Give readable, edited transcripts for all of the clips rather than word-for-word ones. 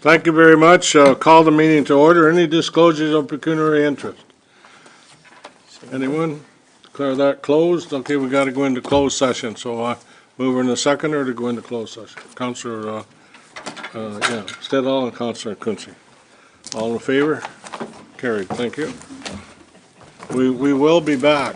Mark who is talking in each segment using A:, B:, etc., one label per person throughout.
A: Thank you very much. Call the meeting to order. Any disclosures of pecuniary interest? Anyone? Declare that closed. Okay, we got to go into closed session. So move in a second or to go into closed session. Councillor, Stedall and Councillor Quinte. All in favor? Carried. Thank you. We will be back.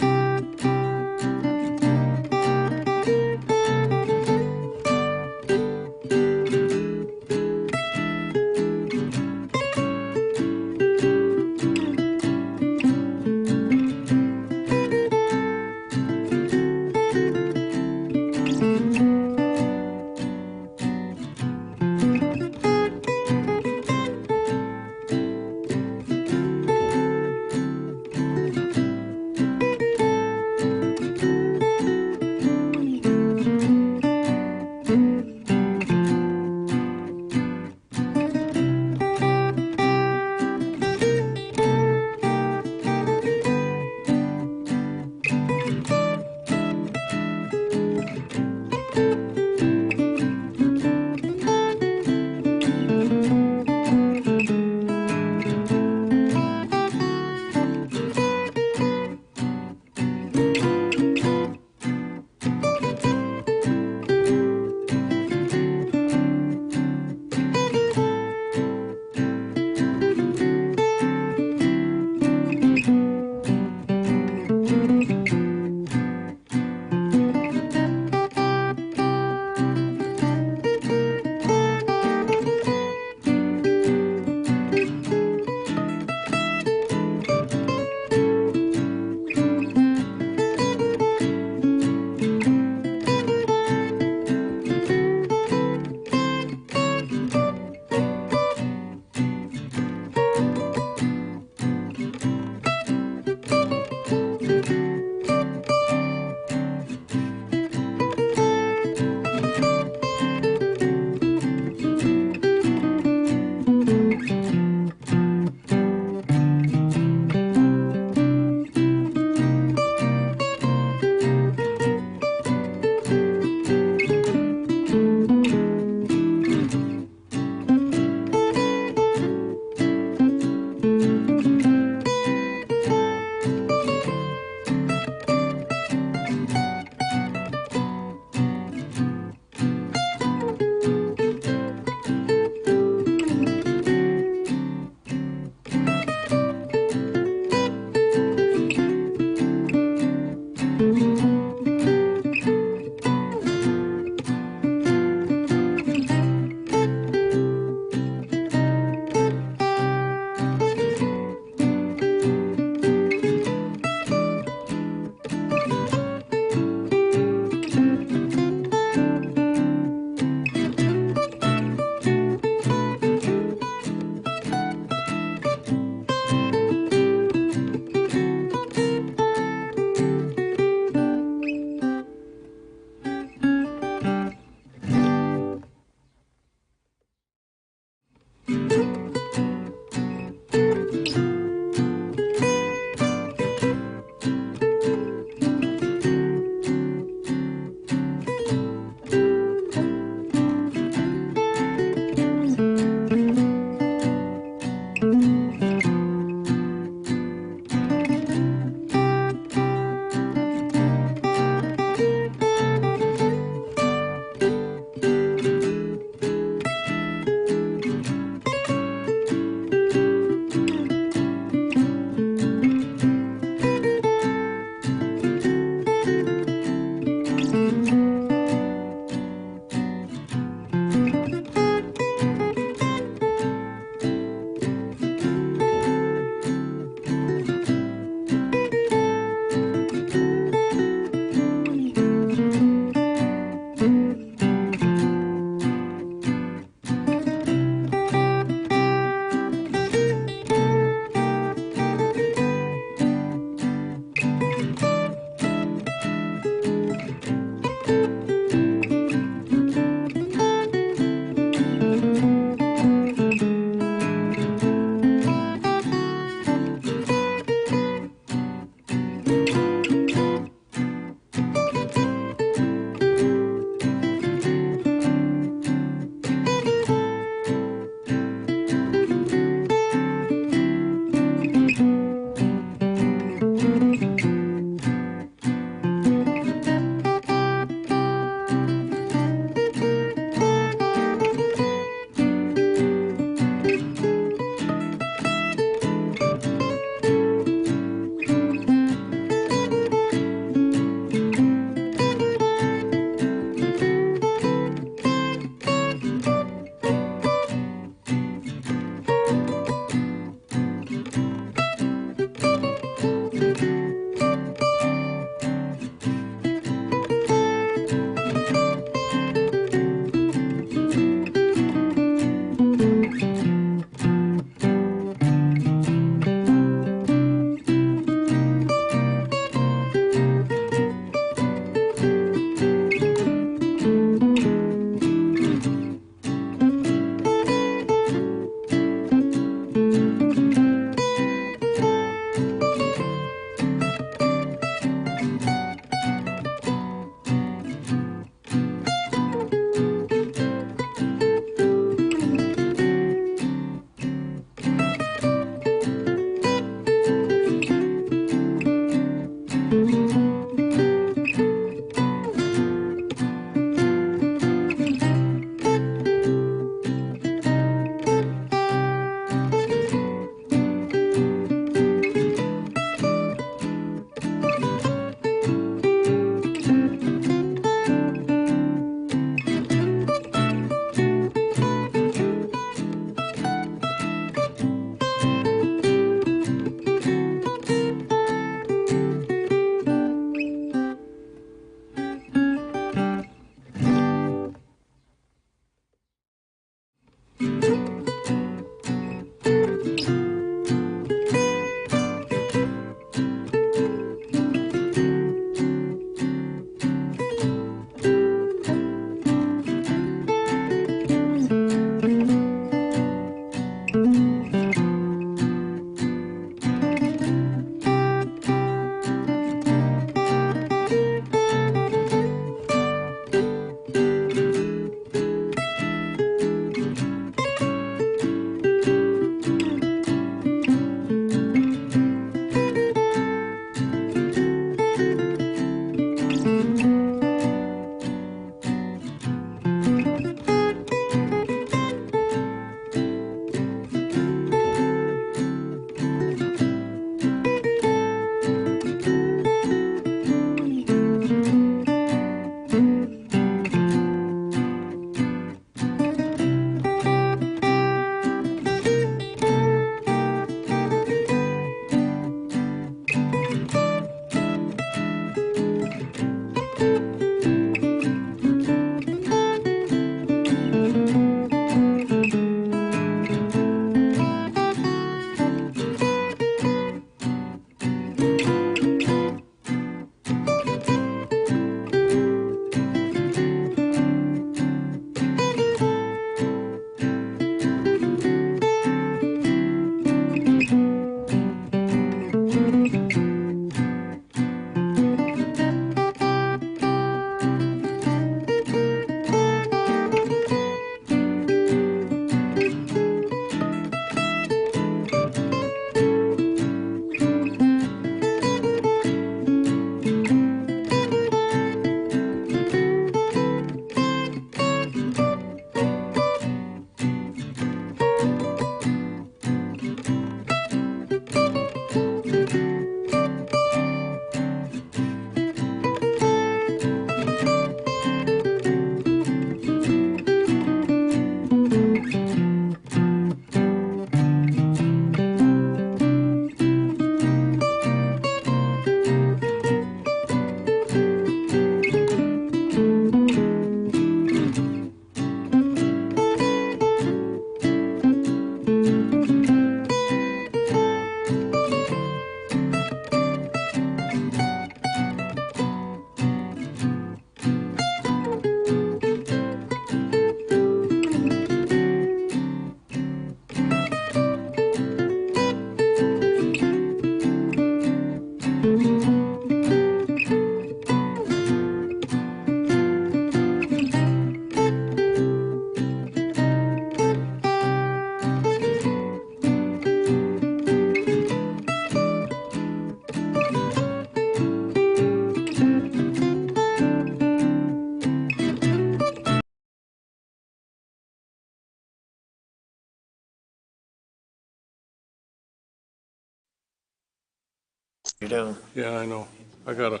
B: You're down.
A: Yeah, I know. I gotta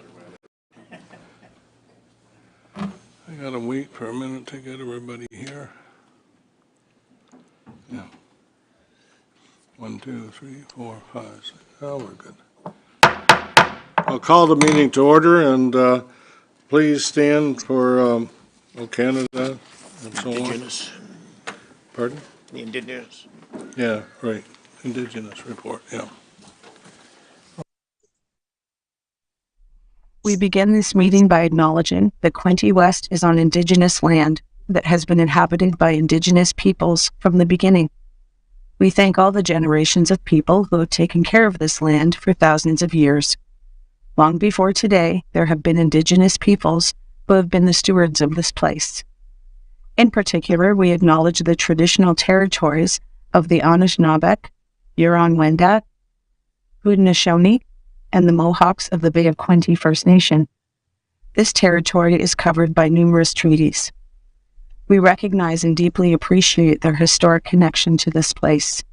A: wait for a minute to get everybody here. Yeah. 1, 2, 3, 4, 5, 6. Oh, we're good. I'll call the meeting to order, and please stand for Canada and so on.
B: Indigenous.
A: Pardon?
B: The Indigenous.
A: Yeah, right. Indigenous report, yeah.
C: We begin this meeting by acknowledging that Quinte West is on Indigenous land that has been inhabited by Indigenous peoples from the beginning. We thank all the generations of people who have taken care of this land for thousands of years. Long before today, there have been Indigenous peoples who have been the stewards of this place. In particular, we acknowledge the traditional territories of the Anishinaabe, Huron-Wendat, Haudenosaunee, and the Mohawks of the Bay of Quinte First Nation. This territory is covered by numerous treaties. We recognize and deeply appreciate their historic connection to this place.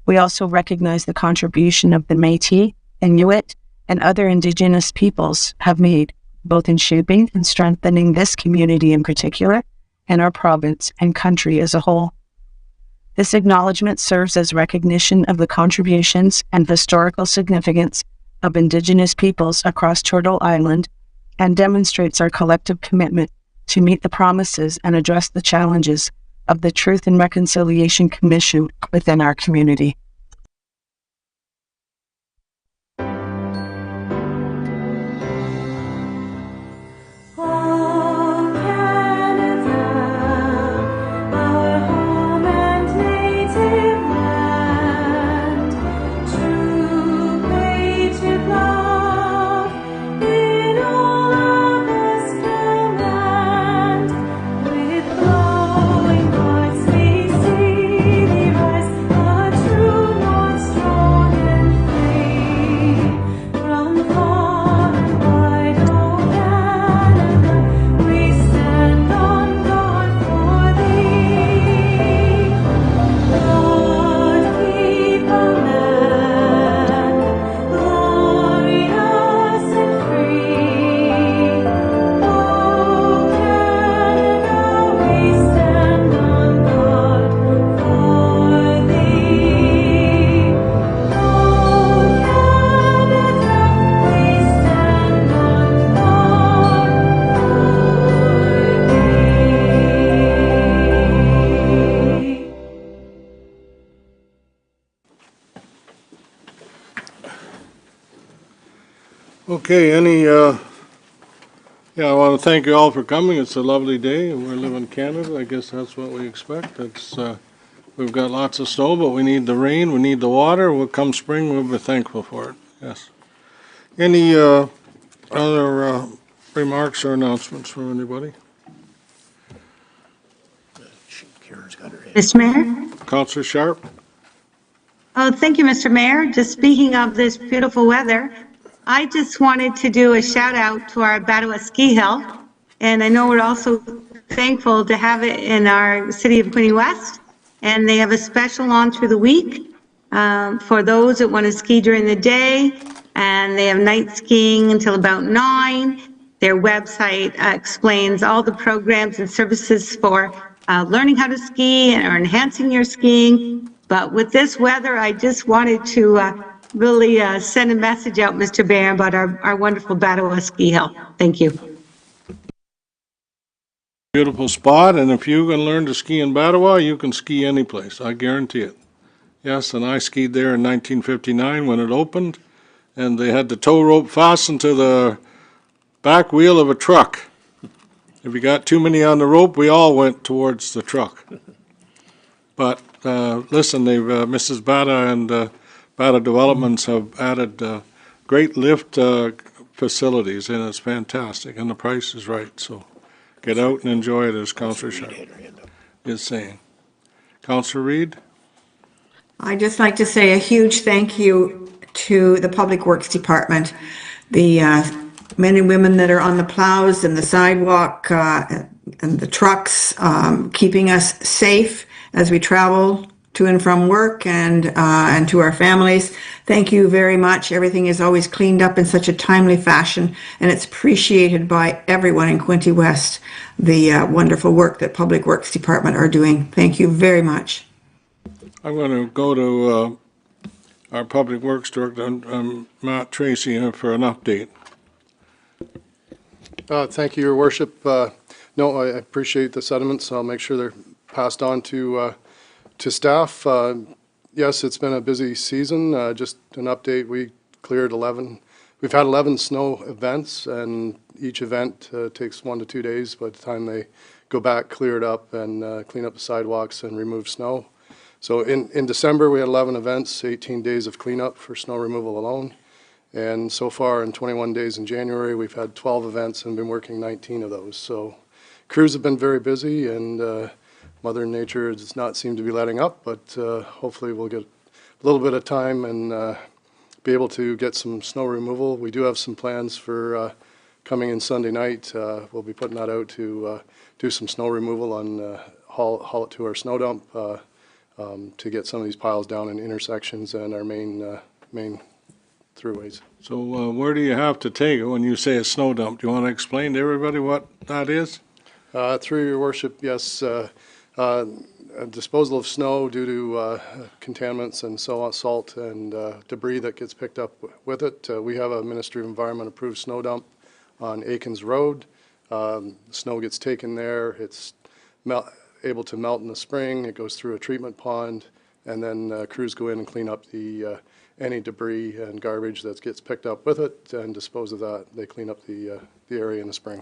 C: We also recognize the contribution of the Métis, Inuit, and other Indigenous peoples have made, both in shaping and strengthening this community in particular, and our province and country as a whole. This acknowledgement serves as recognition of the contributions and historical significance of Indigenous peoples across Turtle Island and demonstrates our collective commitment to meet the promises and address the challenges of the Truth and Reconciliation Commission within our community.
A: Okay, I want to thank you all for coming. It's a lovely day, and we live in Canada. I guess that's what we expect. We've got lots of snow, but we need the rain, we need the water. Come spring, we'll be thankful for it, yes. Any other remarks or announcements from anybody?
B: Karen's got her hand.
D: Mr. Mayor?
A: Councillor Sharp?
D: Oh, thank you, Mr. Mayor. Just speaking of this beautiful weather, I just wanted to do a shout out to our Battawa Ski Hill. And I know we're also thankful to have it in our city of Quinte West. And they have a special on through the week for those that want to ski during the day. And they have night skiing until about 9. Their website explains all the programs and services for learning how to ski or enhancing your skiing. But with this weather, I just wanted to really send a message out, Mr. Mayor, about our wonderful Battawa Ski Hill. Thank you.
A: Beautiful spot, and if you can learn to ski in Battawa, you can ski any place, I guarantee it. Yes, and I skied there in 1959 when it opened, and they had the tow rope fastened to the back wheel of a truck. If you got too many on the rope, we all went towards the truck. But listen, Mrs. Bata and Bata Developments have added great lift facilities, and it's fantastic, and the price is right. So get out and enjoy it, as Councillor Sharp is saying. Councillor Reid?
E: I'd just like to say a huge thank you to the Public Works Department, the men and women that are on the plows and the sidewalk and the trucks, keeping us safe as we travel to and from work and to our families. Thank you very much. Everything is always cleaned up in such a timely fashion, and it's appreciated by everyone in Quinte West, the wonderful work that Public Works Department are doing. Thank you very much.
A: I'm going to go to our Public Works Director, Matt Tracy, for an update.
F: Thank you, Your Worship. No, I appreciate the sentiments. I'll make sure they're passed on to staff. Yes, it's been a busy season. Just an update, we cleared 11. We've had 11 snow events, and each event takes 1 to 2 days by the time they go back, clear it up, and clean up the sidewalks and remove snow. So in December, we had 11 events, 18 days of cleanup for snow removal alone. And so far in 21 days in January, we've had 12 events and been working 19 of those. So crews have been very busy, and Mother Nature does not seem to be letting up, but hopefully we'll get a little bit of time and be able to get some snow removal. We do have some plans for coming in Sunday night. We'll be putting that out to do some snow removal and haul it to our snow dump to get some of these piles down in intersections and our main throughways.
A: So where do you have to take it when you say a snow dump? Do you want to explain to everybody what that is?
F: Through Your Worship, yes. Disposal of snow due to contaminants and so on, salt and debris that gets picked up with it. We have a Ministry of Environment approved snow dump on Aikens Road. Snow gets taken there. It's able to melt in the spring. It goes through a treatment pond, and then crews go in and clean up the any debris and garbage that gets picked up with it and dispose of that. They clean up the area in the spring.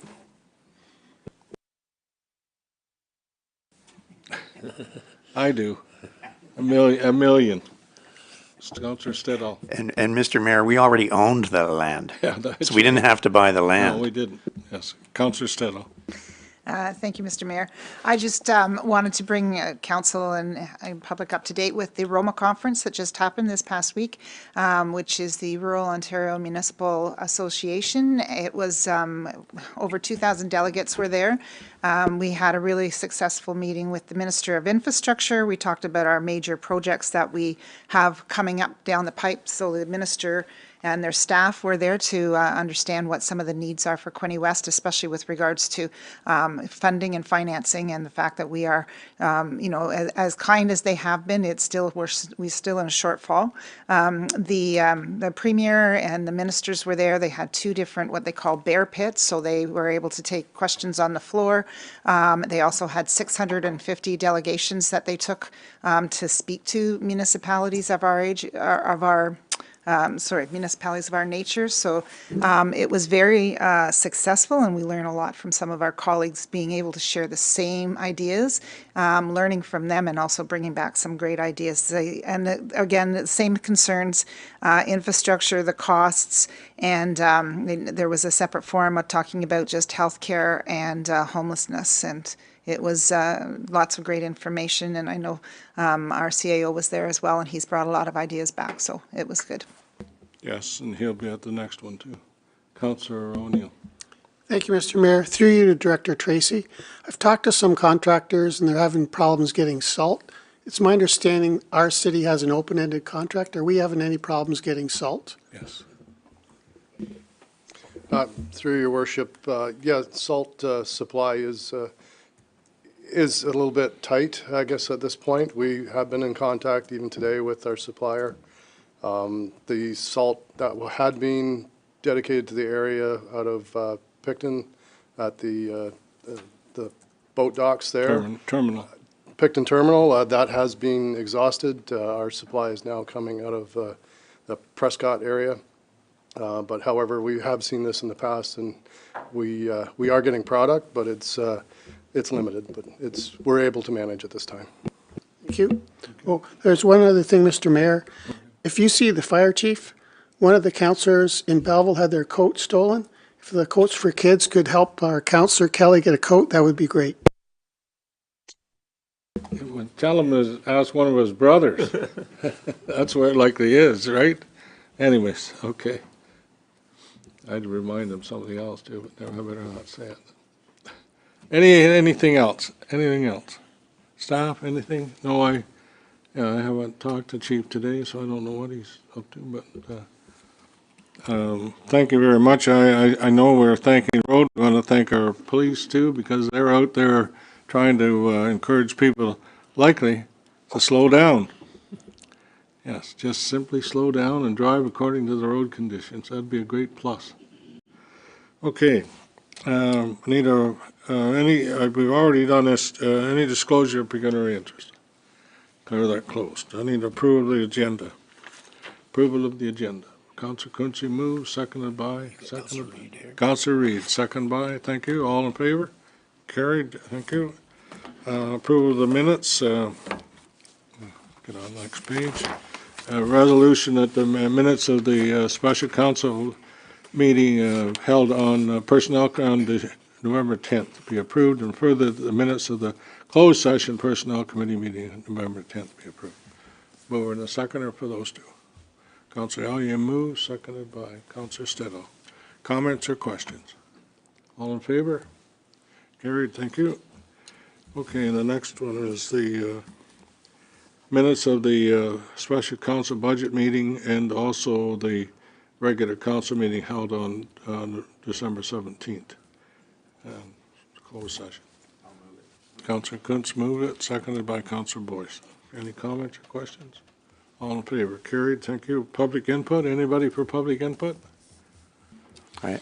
A: I do. A million. Councillor Stedall.
B: And Mr. Mayor, we already owned the land,
A: Yeah, that's
B: so we didn't have to buy the
A: No,
B: land.
A: we didn't. Yes. Councillor Stedall.
G: Thank you, Mr. Mayor. I just wanted to bring council and public up to date with the Roma conference that just happened this past week, which is the Rural Ontario Municipal Association. It was over 2,000 delegates were there. We had a really successful meeting with the Minister of Infrastructure. We talked about our major projects that we have coming up down the pipe. So the minister and their staff were there to understand what some of the needs are for Quinte West, especially with regards to funding and financing, and the fact that we are, as kind as they have been, we're still in a shortfall. The premier and the ministers were there. They had 2 different what they call bear pits, so they were able to take questions on the floor. They also had 650 delegations that they took to speak to municipalities of our age, municipalities of our nature. So it was very successful, and we learned a lot from some of our colleagues being able to share the same ideas, learning from them, and also bringing back some great ideas. And again, the same concerns, infrastructure, the costs, and there was a separate forum talking about just healthcare and homelessness, and it was lots of great information, and I know our CAO was there as well, and he's brought a lot of ideas back, so it was good.
A: Yes, and he'll be at the next one too. Councillor O'Neill.
H: Thank you, Mr. Mayor. Through you to Director Tracy. I've talked to some contractors and they're having problems getting salt. It's my understanding our city has an open-ended contract. Are we having any problems getting salt?
A: Yes.
F: Through Your Worship, yeah, salt supply is a little bit tight, I guess, at this point. We have been in contact even today with our supplier. The salt that had been dedicated to the area out of Picton at the boat docks there.
A: Terminal.
F: Picton Terminal, that has been exhausted. Our supply is now coming out of the Prescott area. But however, we have seen this in the past, and we are getting product, but it's limited, but we're able to manage at this time.
H: Thank you. Oh, there's one other thing, Mr. Mayor. If you see the fire chief, one of the councillors in Belleville had their coat stolen. If the Coats for Kids could help our councillor Kelly get a coat, that would be great.
A: Tell him to ask one of his brothers. That's where it likely is, right? Anyways, okay. I'd remind him something else too, but I better not say it. Anything else? Anything else? Staff, anything? No, Yeah, I haven't talked to Chief today, so I don't know what he's up to, but, thank you very much. I know we're thanking road, we want to thank our police too, because they're out there trying to, encourage people likely to slow down. Yes, just simply slow down and drive according to the road conditions. That'd be a great plus. Okay, need a, we've already done this, any disclosure of pecuniary interest? Declare that closed. I need approval of the agenda. Approval of the agenda. Councillor Quinte moves, seconded by, Councillor Reid, second by, thank you. All in favor? Carried, thank you. Approval of the minutes, get on the next page. Resolution that the minutes of the special council meeting held on personnel on November 10th be approved, and further the minutes of the closed session personnel committee meeting on November 10th be approved. Mover and a seconder for those two. Councillor Elliott moves, seconded by Councillor Stedall. Comments or questions? All in favor? Carried, thank you. Okay, the next one is the minutes of the special council budget meeting and also the regular council meeting held on December 17th. Closed session. Councillor Kuntz moved it, seconded by Councillor Boyce. Any comments or questions? All in favor? Carried, thank you. Public input, anybody for public input?
B: I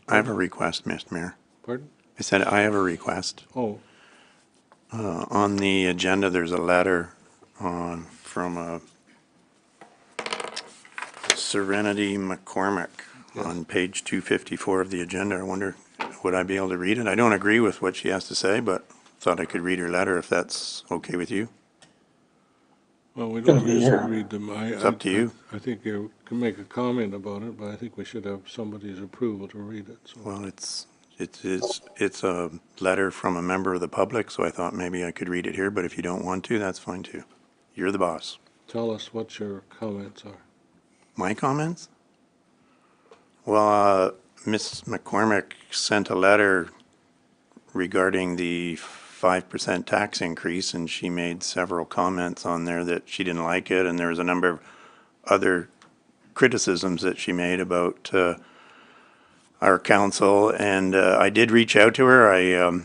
B: have a request, Mr. Mayor.
A: Pardon?
B: I said I have a request.
A: Oh,
B: On the agenda, there's a letter from Serenity McCormick on page 254 of the agenda. I wonder, would I be able to read it? I don't agree with what she has to say, but thought I could read her letter if that's okay with you.
A: well, we don't usually read them.
B: It's up to you.
A: I think you can make a comment about it, but I think we should have somebody's approval to read it, so.
B: Well, it's a letter from a member of the public, so I thought maybe I could read it here, but if you don't want to, that's fine too. You're the boss.
A: Tell us what your comments are.
B: My comments? Well, Ms. McCormick sent a letter regarding the 5% tax increase, and she made several comments on there that she didn't like it, and there was a number of other criticisms that she made about our council, and I did reach out to her. I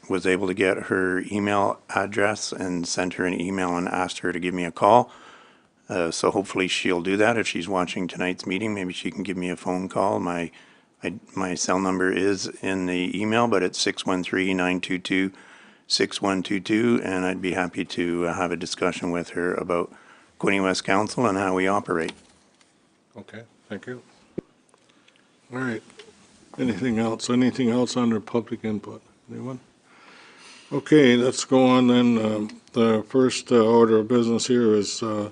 B: was able to get her email address and sent her an email and asked her to give me a call. So hopefully she'll do that. If she's watching tonight's meeting, maybe she can give me a phone call. My cell number is in the email, but it's 613-922-6122, and I'd be happy to have a discussion with her about Quinte West Council and how we operate.
A: Okay, thank you. All right. Anything else? Anything else under public input? Anyone? Okay, let's go on then. The first order of business here is the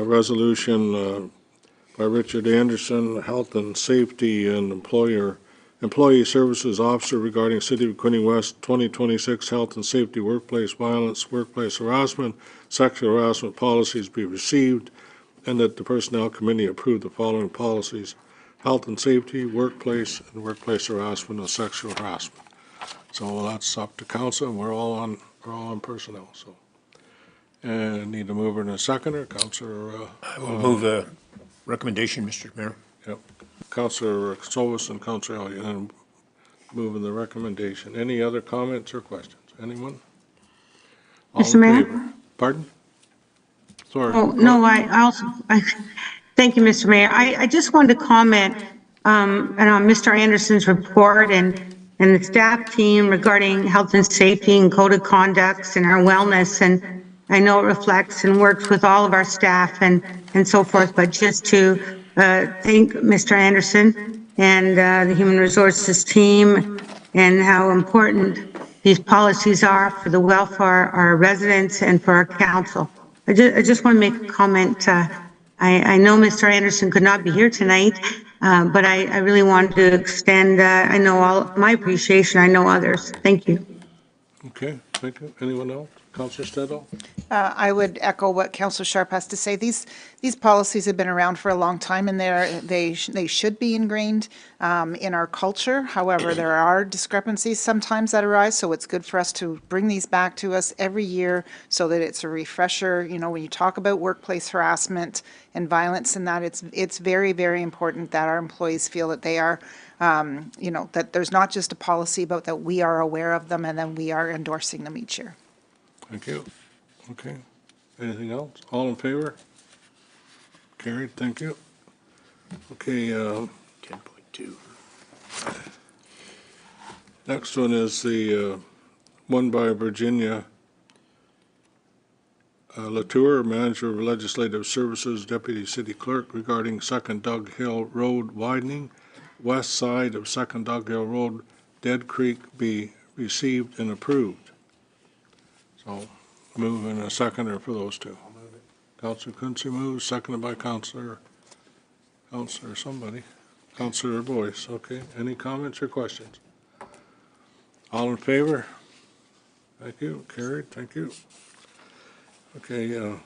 A: resolution by Richard Anderson, Health and Safety and Employee Services Officer regarding City of Quinte West 2026 Health and Safety Workplace Violence, Workplace Harassment, Sexual Harassment Policies be received, and that the Personnel Committee approve the following policies: health and safety, workplace, and workplace harassment and sexual harassment. So that's up to council, and we're all on personnel, so. And need a mover and a seconder, Councillor.
I: I will move a recommendation, Mr. Mayor.
A: Yep, Councillor Solis and Councillor Elliott, and moving the recommendation. Any other comments or questions? Anyone? All
D: Mr.
A: in
D: Mayor?
A: favor? Pardon? Sorry.
D: Oh, no, thank you, Mr. Mayor. I just wanted to comment on Mr. Anderson's report and the staff team regarding health and safety and code of conducts and our wellness. And I know it reflects and works with all of our staff and so forth, but just to thank Mr. Anderson and the Human Resources team and how important these policies are for the welfare of our residents and for our council. I just want to make a comment. I know Mr. Anderson could not be here tonight, but I really wanted to extend, I know all my appreciation. I know others. Thank you.
A: Okay, Thank you. Anyone else? Councillor Stedall?
G: I would echo what Councillor Sharp has to say. These policies have been around for a long time, and they should be ingrained in our culture. However, there are discrepancies sometimes that arise, so it's good for us to bring these back to us every year so that it's a refresher. You know, when you talk about workplace harassment and violence and that, it's very, very important that our employees feel that they are, you know, that there's not just a policy, but that we are aware of them and then we are endorsing them each year.
A: Thank you. Okay. Anything else? All in favor? Carried. Thank you. Okay,
I: 10.2.
A: next one is the one by Virginia Latour, Manager of Legislative Services, Deputy City Clerk, regarding Second Dug Hill Road widening. West side of Second Dug Hill Road, Dead Creek, be received and approved. So move in a seconder for those two. Councillor Quinte moves, seconded by Councillor somebody. Councillor Boyce, okay. Any comments or questions? All in favor? Thank you. Carried. Thank you. Okay,
I: Louise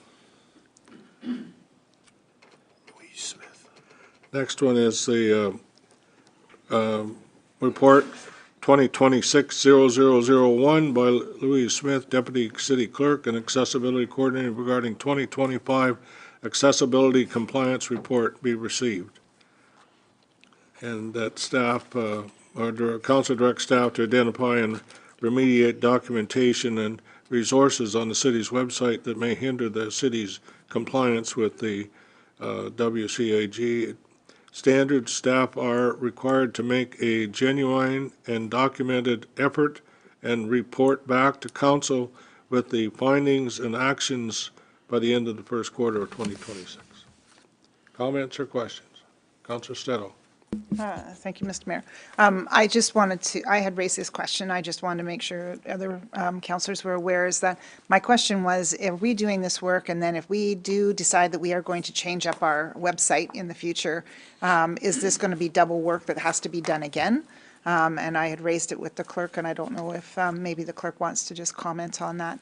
I: Smith.
A: next one is the report 2026-0001 by Louise Smith, Deputy City Clerk and Accessibility Coordinator, regarding 2025 Accessibility Compliance Report be received. And that staff, or council direct staff to identify and remediate documentation and resources on the city's website that may hinder the city's compliance with the WCAG standards. Staff are required to make a genuine and documented effort and report back to council with the findings and actions by the end of the first quarter of 2026. Comments or questions? Councillor Stedall.
G: Thank you, Mr. Mayor. I just wanted to, I had raised this question, I just wanted to make sure other councillors were aware, is that my question was, are we doing this work, and then if we do decide that we are going to change up our website in the future, is this going to be double work that has to be done again? And I had raised it with the clerk, and I don't know if maybe the clerk wants to just comment on that.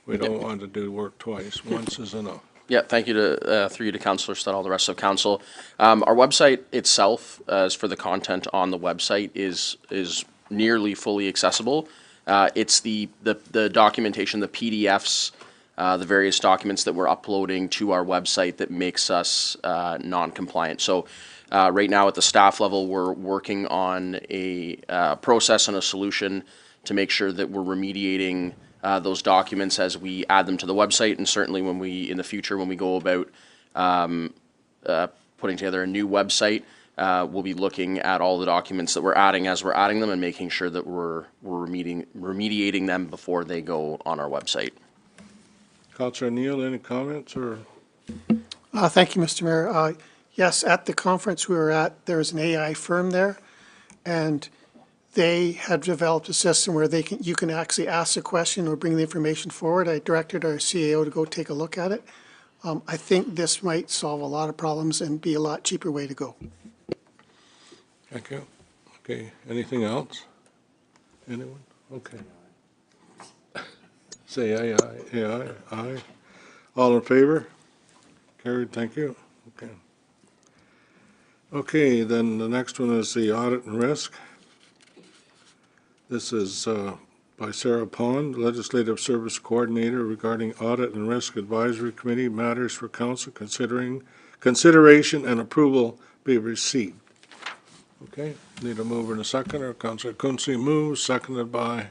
A: We don't want to do work twice. Once is enough.
J: Yeah, thank you to, through you to Councillor Stedall, the rest of council. Our website itself, as for the content on the website, is nearly fully accessible. It's the documentation, the PDFs, the various documents that we're uploading to our website that makes us non-compliant. So right now at the staff level, we're working on a process and a solution to make sure that we're remediating those documents as we add them to the website, and certainly when we, in the future, when we go about putting together a new website, we'll be looking at all the documents that we're adding as we're adding them and making sure that we're remediating them before they go on our website.
A: Councillor Neal, any comments or?
H: Thank you, Mr. Mayor. Yes, at the conference we were at, there was an AI firm there, and they had developed a system where you can actually ask a question or bring the information forward. I directed our CAO to go take a look at it. I think this might solve a lot of problems and be a lot cheaper way to go.
A: Thank you. Okay, anything else? Anyone? Okay. Say aye, aye, aye, aye. All in favor? Carried, thank you. Okay. Okay, then the next one is the audit and risk. This is by Sarah Pond, Legislative Service Coordinator, regarding Audit and Risk Advisory Committee matters for council consideration and approval be received. Okay, need a mover and a seconder. Councillor Quinte moves, seconded by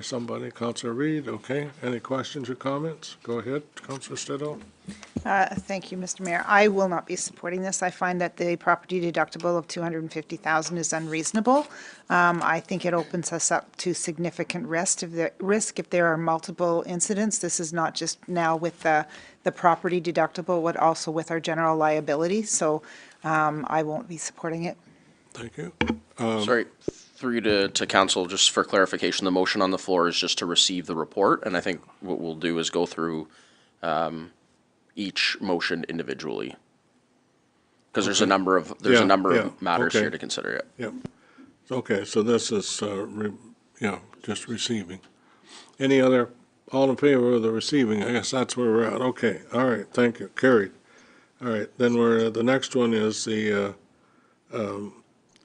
A: somebody. Councillor Reid, okay. Any questions or comments? Go ahead, Councillor Stedall.
G: Thank you, Mr. Mayor. I will not be supporting this. I find that the property deductible of $250,000 is unreasonable. I think it opens us up to significant risk if there are multiple incidents. This is not just now with the property deductible, but also with our general liability. So I won't be supporting it.
A: Thank you.
J: Sorry, through you to council, just for clarification, the motion on the floor is just to receive the report, and I think what we'll do is go through each motion individually. Because there's a number of, matters
A: okay.
J: here to consider.
A: Yep. Okay, so this is, just receiving. Any other, all in favor of the receiving? I guess that's where we're at. Okay, all right, thank you, carried. All right, then the next one is the,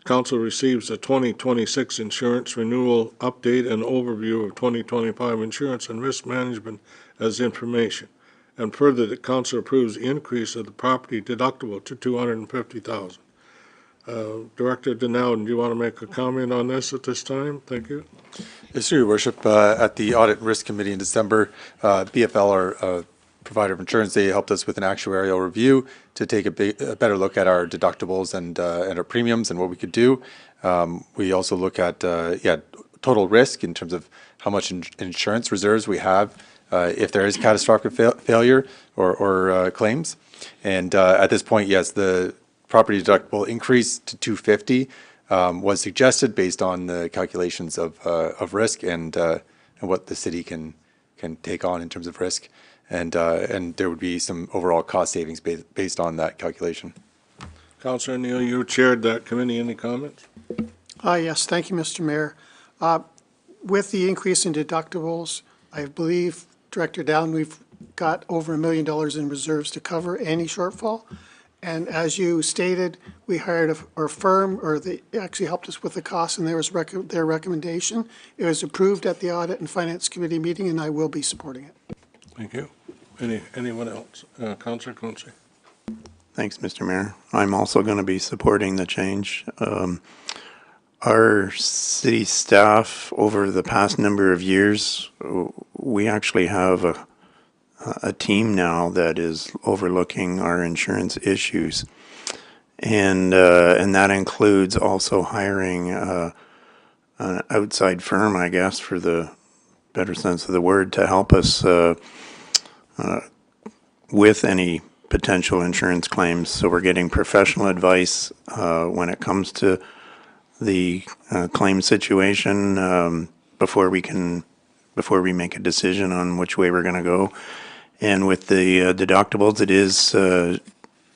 A: council receives the 2026 insurance renewal update and overview of 2025 insurance and risk management as information. And further, the council approves the increase of the property deductible to $250,000. Director Denell, do you want to make a comment on this at this time? Thank you.
K: Yes, Your Worship. At the Audit and Risk Committee in December, BFL, our provider of insurance, they helped us with an actuarial review to take a better look at our deductibles and our premiums and what we could do. We also look at total risk in terms of how much insurance reserves we have if there is catastrophic failure or claims. And at this point, yes, the property deductible increase to $250 was suggested based on the calculations of risk and what the city can take on in terms of risk. And there would be some overall cost savings based on that calculation.
A: Councillor Neal, you chaired that committee. Any comments?
H: Yes, thank you, Mr. Mayor. With the increase in deductibles, I believe, Director Down, we've got over $1 million in reserves to cover any shortfall. And as you stated, we hired a firm, or they actually helped us with the cost, and there was their recommendation. It was approved at the Audit and Finance Committee meeting, and I will be supporting it.
A: Thank you. Anyone else? Councillor Quinte.
B: Thanks, Mr. Mayor. I'm also going to be supporting the change. Our city staff, over the past number of years, we actually have a team now that is overlooking our insurance issues. And that includes also hiring an outside firm, I guess, for the better sense of the word, to help us with any potential insurance claims. So we're getting professional advice when it comes to the claim situation before we make a decision on which way we're going to go. And with the deductibles, it is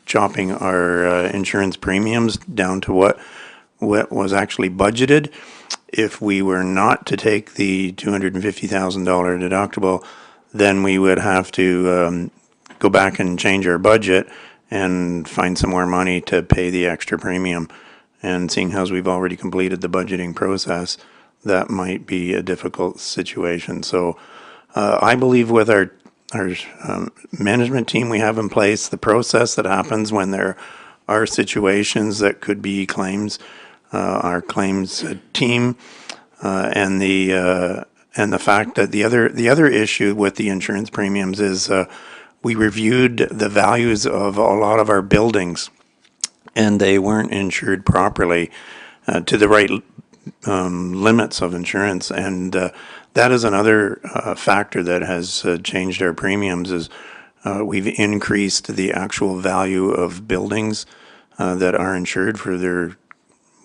B: chopping our insurance premiums down to what was actually budgeted. If we were not to take the $250,000 deductible, then we would have to go back and change our budget and find some more money to pay the extra premium. And seeing as we've already completed the budgeting process, that might be a difficult situation. So I believe with our management team we have in place, the process that happens when there are situations that could be claims, our claims team, and the fact that the other issue with the insurance premiums is we reviewed the values of a lot of our buildings, and they weren't insured properly to the right limits of insurance. And that is another factor that has changed our premiums, is we've increased the actual value of buildings that are insured for their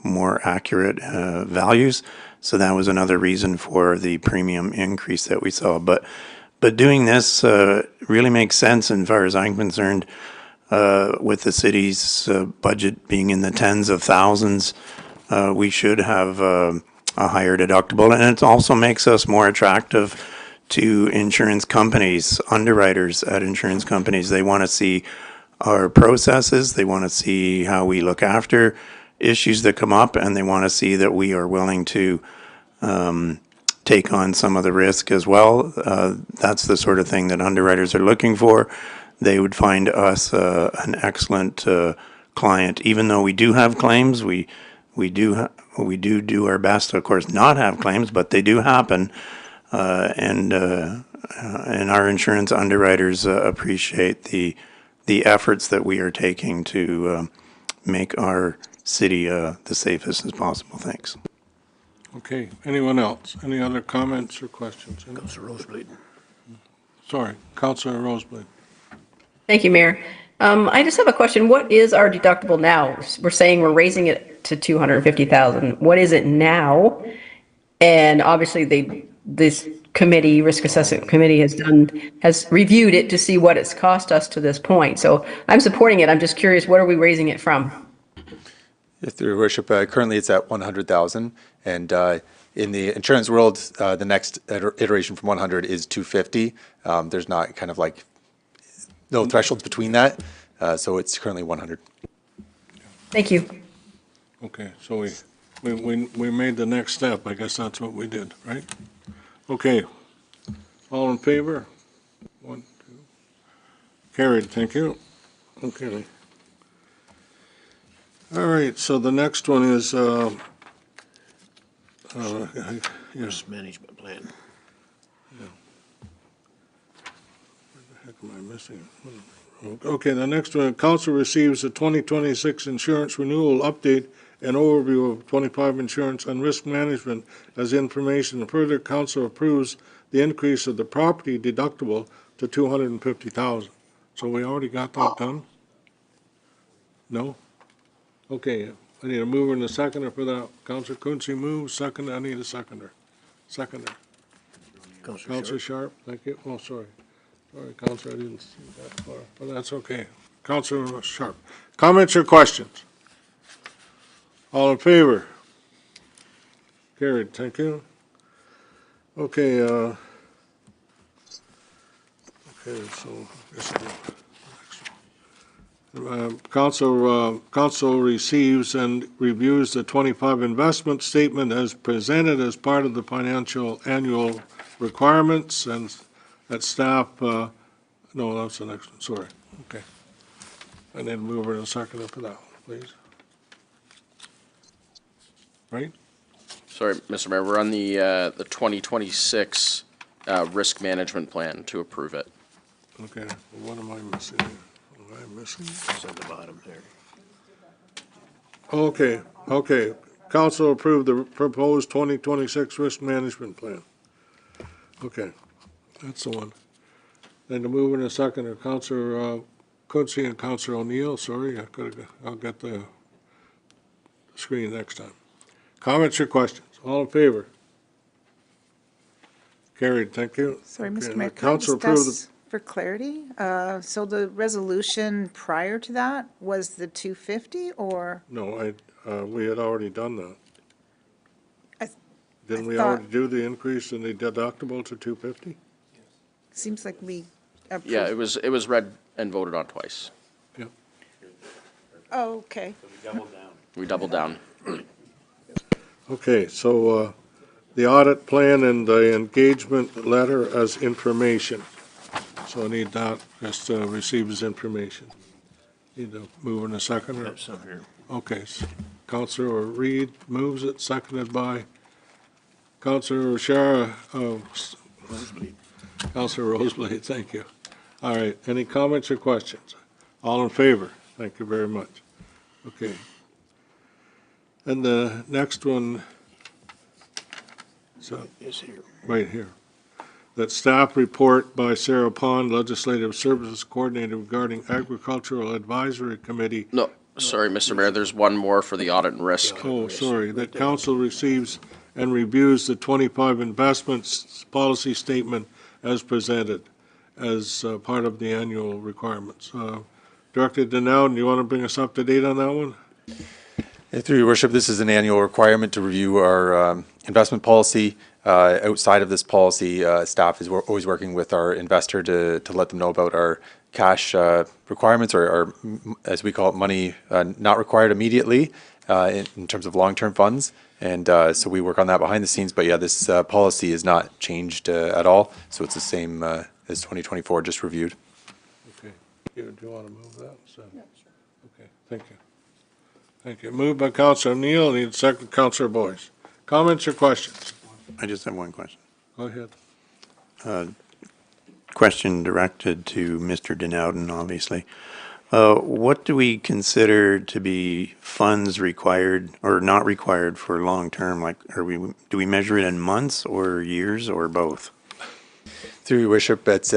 B: more accurate values. So that was another reason for the premium increase that we saw. But doing this really makes sense, as far as I'm concerned, with the city's budget being in the tens of thousands. We should have a higher deductible, and it also makes us more attractive to insurance companies, underwriters at insurance companies. They want to see our processes, they want to see how we look after issues that come up, and they want to see that we are willing to take on some of the risk as well. That's the sort of thing that underwriters are looking for. They would find us an excellent client. Even though we do have claims, we do our best to, of course, not have claims, but they do happen. And our insurance underwriters appreciate the efforts that we are taking to make our city the safest as possible. Thanks.
A: Okay, anyone else? Any other comments or questions?
I: Councillor Roseblade.
A: Sorry, Councillor Roseblade.
L: Thank you, Mayor. I just have a question. What is our deductible now? We're saying we're raising it to $250,000. What is it now? And obviously, this committee, risk assessment committee, has reviewed it to see what it's cost us to this point. So I'm supporting it. I'm just curious, what are we raising it from?
K: If Your Worship, currently it's at 100,000, and in the insurance world, the next iteration from 100 is 250. There's not kind of like no thresholds between that, so it's currently 100.
L: Thank you.
A: Okay, so we made the next step. I guess that's what we did, right? Okay. All in favor? 1, 2. Carried, thank you. Okay. All right, so the next one is, yes,
I: Risk management plan.
A: heck am I missing? Okay, the next one, council receives the 2026 insurance renewal update and overview of 25 insurance and risk management as information. Further, council approves the increase of the property deductible to 250,000. So we already got that done? No? Okay, I need a mover and a seconder for that. Councilor Quinte moves, second, I need a seconder. Seconder. Councilor Sharp, thank you. Oh, sorry. Sorry, Councilor, I didn't see that far, but that's okay. Councilor Sharp. Comments or questions? All in favor? Carried, thank you. Okay, okay, so this is Council receives and reviews the 25 investment statement as presented as part of the financial annual requirements, and that staff, no, that's the next one, sorry, okay. I need to move over in a second for that one, please. Right?
J: Sorry, Mr. Mayor, we're on the 2026 risk management plan to approve it.
A: Okay, well, what am I missing? What am I missing?
I: It's on the bottom there.
A: Okay, okay. Council approved the proposed 2026 risk management plan. Okay, that's the one. Then to move in a second, Councilor Quinte and Councilor O'Neill, sorry, I'll get the screen next time. Comments or questions? All in favor? Carried, thank you.
G: Sorry,
A: Okay,
G: Mr. Mayor,
A: the
G: can I
A: council
G: just
A: approved the-
G: ask for clarity? So the resolution prior to that was the 250 or?
A: No, we had already done that.
G: I
A: Didn't we
G: thought-
A: already do the increase in the deductible to 250?
G: Seems like we approved.
J: Yeah, it was read and voted on twice.
G: Oh, okay.
J: We doubled down.
A: Okay, so the audit plan and the engagement letter as information. So I need that just to receive as information. Need to move in a second?
I: Have some here.
A: Okay, Councilor Reed moves it, seconded by Councilor Shara,
I: Rosebleed.
A: Councilor Roseblade, thank you. All right, any comments or questions? All in favor? Thank you very much. Okay. And the next one, so,
I: Is here.
A: right here. That staff report by Sarah Pond, Legislative Services Coordinator regarding Agricultural Advisory Committee.
J: No, sorry, Mr. Mayor, there's one more for the audit and risk.
A: Oh, sorry, that council receives and reviews the 25 investments policy statement as presented as part of the annual requirements. Director Denoud, do you want to bring us up to date on that one?
K: Through your worship, this is an annual requirement to review our investment policy. Outside of this policy, staff is always working with our investor to let them know about our cash requirements, or our, as we call it, money not required immediately in terms of long-term funds. And so we work on that behind the scenes. But yeah, this policy is not changed at all. So it's the same as 2024, just reviewed.
A: Okay. Do you want to move that? Yeah, sure. Okay, thank you. Thank you. Moved by Councilor Neal, need second Councilor Boyce. Comments or questions?
B: I just have one question.
A: Go ahead.
B: Question directed to Mr. Denouden, obviously. What do we consider to be funds required or not required for long-term? Like, do we measure it in months or years or both?
K: Through your worship, it's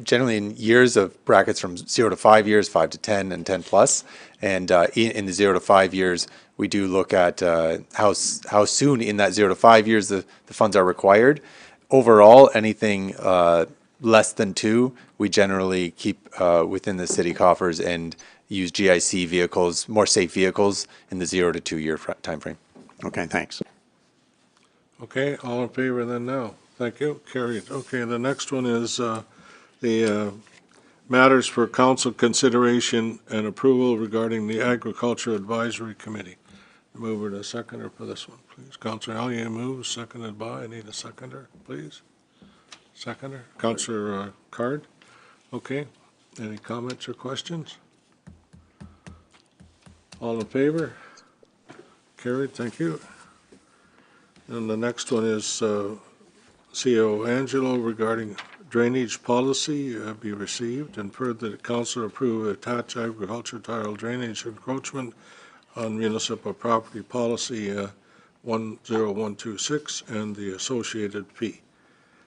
K: generally in years of brackets from 0 to 5 years, 5 to 10, and 10 plus. And in the 0 to 5 years, we do look at how soon in that 0 to 5 years the funds are required. Overall, anything less than 2, we generally keep within the city coffers. And use GIC vehicles, more safe vehicles in the 0 to 2 year timeframe.
B: Okay, thanks.
A: Okay, all in favor then now. Thank you, carried. Okay, the next one is the matters for council consideration and approval regarding the Agriculture Advisory Committee. Mover to seconder for this one, please. Councillor Elliott moves, seconded by, I need a seconder, please. Seconder, Councillor Card. Okay, any comments or questions? All in favor? Carried, thank you. And the next one is CO Angelo regarding drainage policy be received, and further the council approve attached agriculture tile drainage encroachment on municipal property policy 10126 and the associated fee.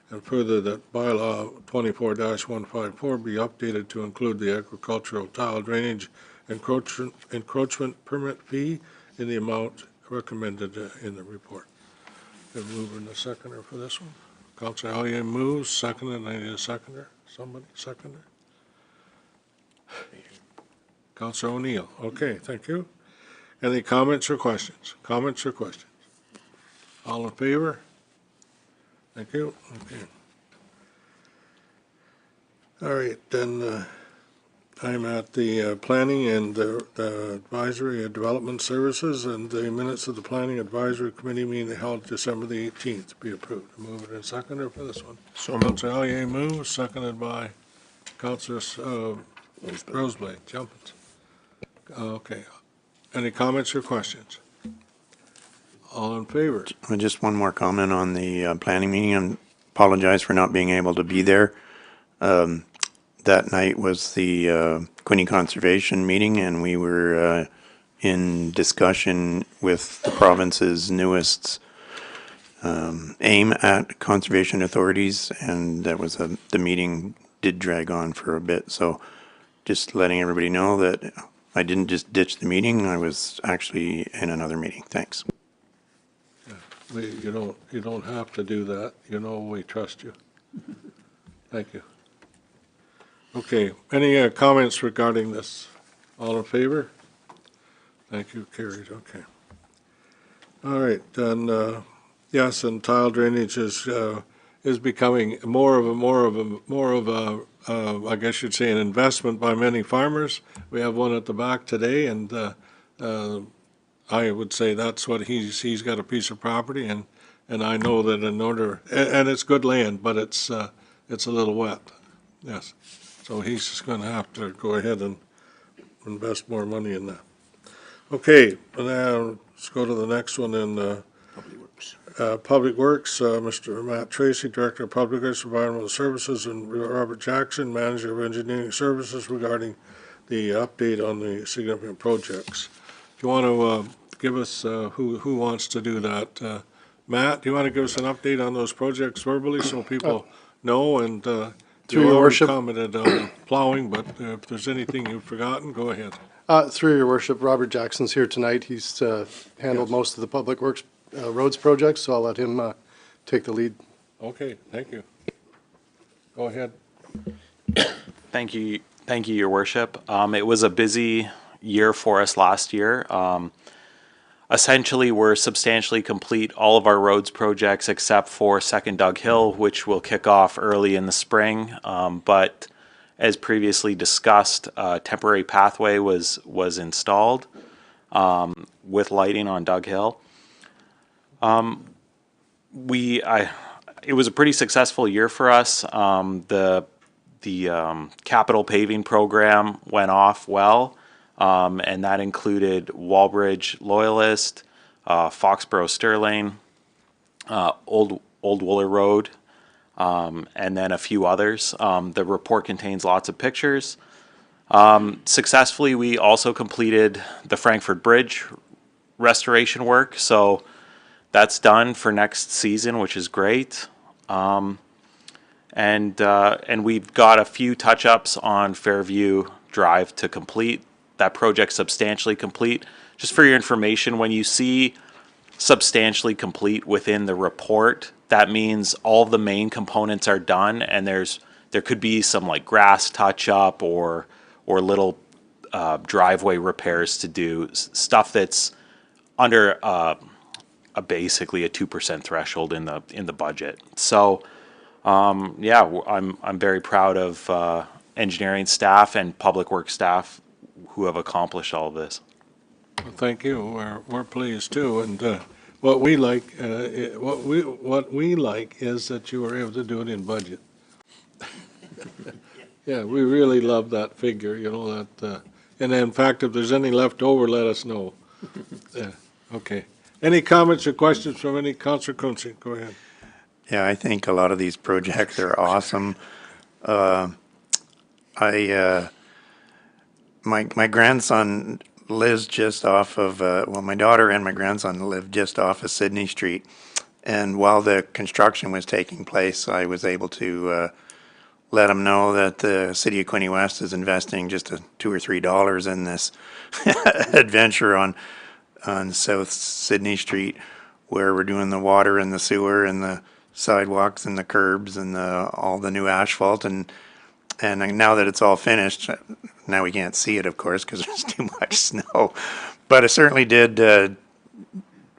A: And further that bylaw 24-154 be updated to include the agricultural tile drainage encroachment permit fee in the amount recommended in the report. Good mover and a seconder for this one. Councillor Elliott moves, seconded, I need a seconder. Somebody, seconder? Councillor O'Neill, okay, thank you. Any comments or questions? Comments or questions? All in favor? Thank you, okay. All right, then I'm at the Planning and the Advisory and Development Services, and the minutes of the Planning Advisory Committee meeting held December the 18th be approved. Move it and seconder for this one.
I: So
A: Councillor Elliott moves, seconded by Councillor Roseblade. Jumpins. Okay. Any comments or questions? All in favor?
B: Just one more comment on the planning meeting. I apologize for not being able to be there. That night was the Quinte Conservation meeting, and we were in discussion with the province's newest aim at conservation authorities, and that was the meeting did drag on for a bit. So just letting everybody know that I didn't just ditch the meeting, I was actually in another meeting. Thanks.
A: You don't have to do that. You know we trust you. Thank you. Okay, any comments regarding this? All in favor? Thank you, carried, okay. All right, then, yes, and tile drainage is becoming more of a I guess you'd say an investment by many farmers. We have one at the back today, and I would say that's what he's got a piece of property, and I know that in order, and it's good land, but it's a little wet, yes. So he's just going to have to go ahead and invest more money in that. Okay, now let's go to the next one in Public Works. Mr. Matt Tracy, Director of Public Works, Environmental Services, and Robert Jackson, Manager of Engineering Services, regarding the update on the significant projects. Do you want to give us who wants to do that? Matt, do you want to give us an update on those projects verbally so people know? And
F: Through
A: you
F: your
A: already
F: worship.
A: commented on plowing, but if there's anything you've forgotten, go ahead.
F: Through your worship, Robert Jackson's here tonight. He's handled most of the Public Works roads projects, so I'll let him take the lead.
A: Okay, thank you. Go ahead.
M: Thank you, Your Worship. It was a busy year for us last year. Essentially, we're substantially complete all of our roads projects except for Second Dug Hill, which will kick off early in the spring. But as previously discussed, a temporary pathway was installed with lighting on Dug Hill. It was a pretty successful year for us. The capital paving program went off well. And that included Walbridge Loyalist, Foxborough Sterling, Old Wooler Road, and then a few others. The report contains lots of pictures. Successfully, we also completed the Frankfurt Bridge restoration work, so that's done for next season, which is great. And we've got a few touch-ups on Fairview Drive to complete. That project's substantially complete. Just for your information, when you see substantially complete within the report, that means all of the main components are done, and there could be some like grass touch up or little driveway repairs to do, stuff that's under basically a 2% threshold in the budget. So yeah, I'm very proud of engineering staff and public works staff who have accomplished all of this.
A: Well, thank you. We're pleased too, and what we like, what we like is that you were able to do it in budget. Yeah, we really love that figure, you know, that, and in fact, if there's any left over, let us know. Yeah, okay. Any comments or questions from any Councillor Quinte? Go ahead.
B: Yeah, I think a lot of these projects are awesome. My grandson lives just off of, well, my daughter and my grandson live just off of Sydney Street. And while the construction was taking place, I was able to let them know that the city of Quinte West is investing just $2 or $3 in this adventure on South Sydney Street, where we're doing the water and the sewer and the sidewalks and the curbs and all the new asphalt. And now that it's all finished, now we can't see it, of course, because there's too much snow. But I certainly did.